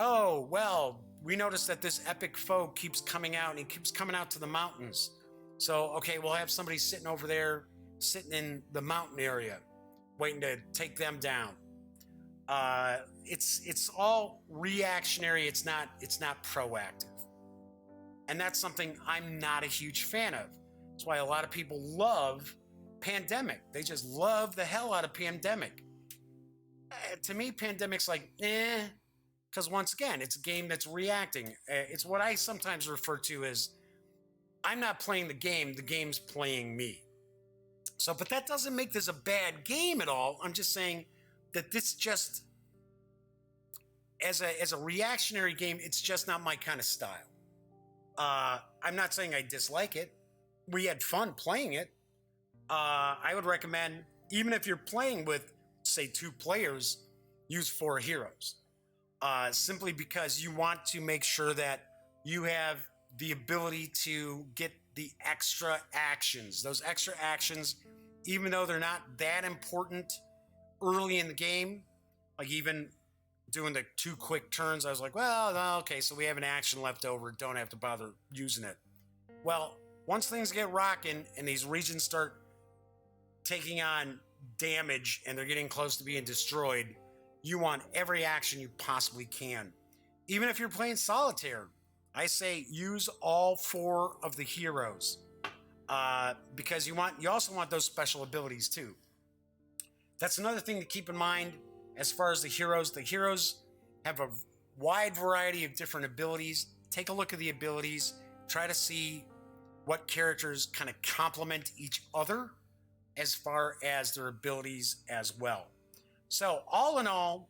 Oh, well, we noticed that this epic foe keeps coming out and he keeps coming out to the mountains. So, okay, we'll have somebody sitting over there, sitting in the mountain area, waiting to take them down. It's all reactionary. It's not proactive. And that's something I'm not a huge fan of. That's why a lot of people love Pandemic. They just love the hell out of Pandemic. To me, Pandemic's like, because once again, it's a game that's reacting. It's what I sometimes refer to as, I'm not playing the game's playing me. So, but that doesn't make this a bad game at all. I'm just saying that this just, as a reactionary game, it's just not my kind of style. I'm not saying I dislike it. We had fun playing it. I would recommend, even if you're playing with, say, 2 players, use 4 heroes. Simply because you want to make sure that you have the ability to get the extra actions. Those extra actions, even though they're not that important early in the game, like even doing the 2 quick turns, I was like, well, okay, so we have an action left over, don't have to bother using it. Well, once things get rocking and these regions start taking on damage and they're getting close to being destroyed, you want every action you possibly can. Even if you're playing solitaire, I say use all 4 of the heroes because you also want those special abilities too. That's another thing to keep in mind as far as the heroes. The heroes have a wide variety of different abilities. Take a look at the abilities. Try to see what characters kind of complement each other as far as their abilities as well. So, all in all,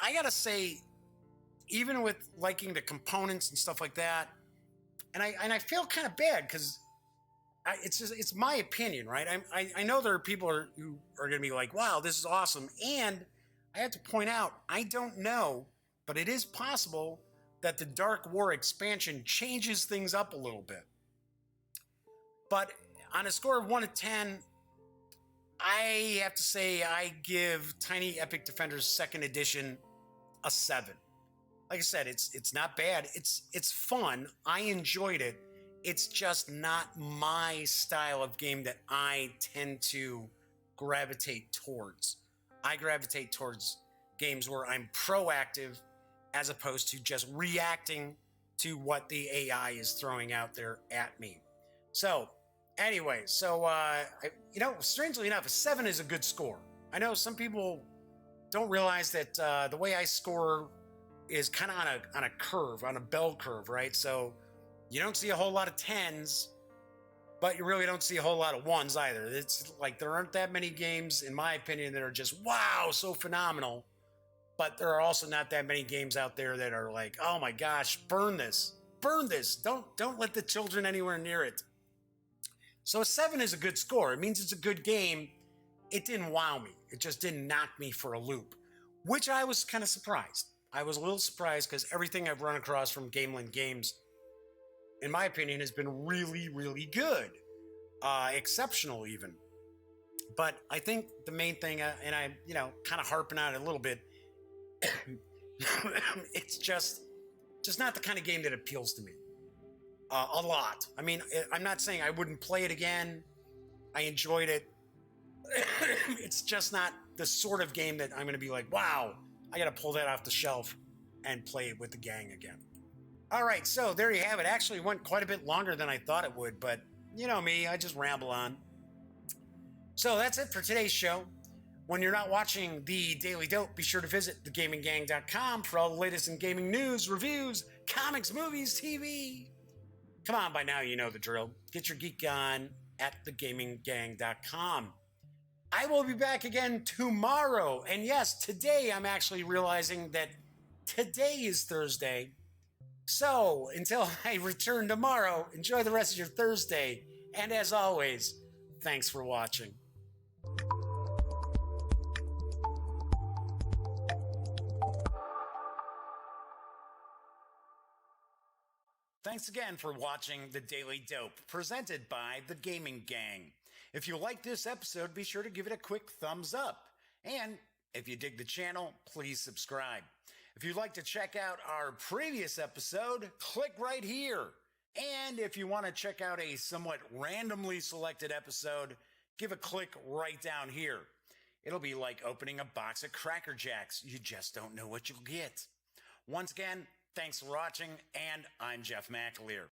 I gotta say, even with liking the components and stuff like that, and I feel kind of bad because it's my opinion, right? I know there are people who are going to be like, "Wow, this is awesome," and I have to point out, I don't know, but it is possible that the Dark War expansion changes things up a little bit. But on a score of 1 to 10, I have to say I give Tiny Epic Defenders Second Edition a 7. Like I said, it's not bad. It's fun. I enjoyed it. It's just not my style of game that I tend to gravitate towards. I gravitate towards games where I'm proactive as opposed to just reacting to what the AI is throwing out there at me. So, anyway, strangely enough, a 7 is a good score. I know some people don't realize that the way I score is kind of on a curve, on a bell curve, right? So you don't see a whole lot of 10s, but you really don't see a whole lot of 1s either. It's like there aren't that many games, in my opinion, that are just wow, so phenomenal. But there are also not that many games out there that are like, oh my gosh, burn this, don't let the children anywhere near it. So a 7 is a good score. It means it's a good game. It didn't wow me. It just didn't knock me for a loop, which I was kind of surprised. I was a little surprised because everything I've run across from Gamelyn Games, in my opinion, has been really, really good. Exceptional even. But I think the main thing, and I'm, kind of harping on it a little bit, it's just not the kind of game that appeals to me. A lot. I mean, I'm not saying I wouldn't play it again. I enjoyed it. It's just not the sort of game that I'm going to be like, wow, I got to pull that off the shelf and play it with the gang again. All right, so there you have it. Actually went quite a bit longer than I thought it would, but you know me, I just ramble on. So that's it for today's show. When you're not watching the Daily Dope, be sure to visit thegaminggang.com for all the latest in gaming news, reviews, comics, movies, TV. Come on, by now you know the drill. Get your geek on at thegaminggang.com. I will be back again tomorrow. And yes, today I'm actually realizing that today is Thursday. So until I return tomorrow, enjoy the rest of your Thursday. And as always, thanks for watching. Thanks again for watching The Daily Dope, presented by The Gaming Gang. If you like this episode, be sure to give it a quick thumbs up. And if you dig the channel, please subscribe. If you'd like to check out our previous episode, click right here. And if you want to check out a somewhat randomly selected episode, give a click right down here. It'll be like opening a box of Cracker Jacks. You just don't know what you'll get. Once again, thanks for watching, and I'm Jeff McAleer.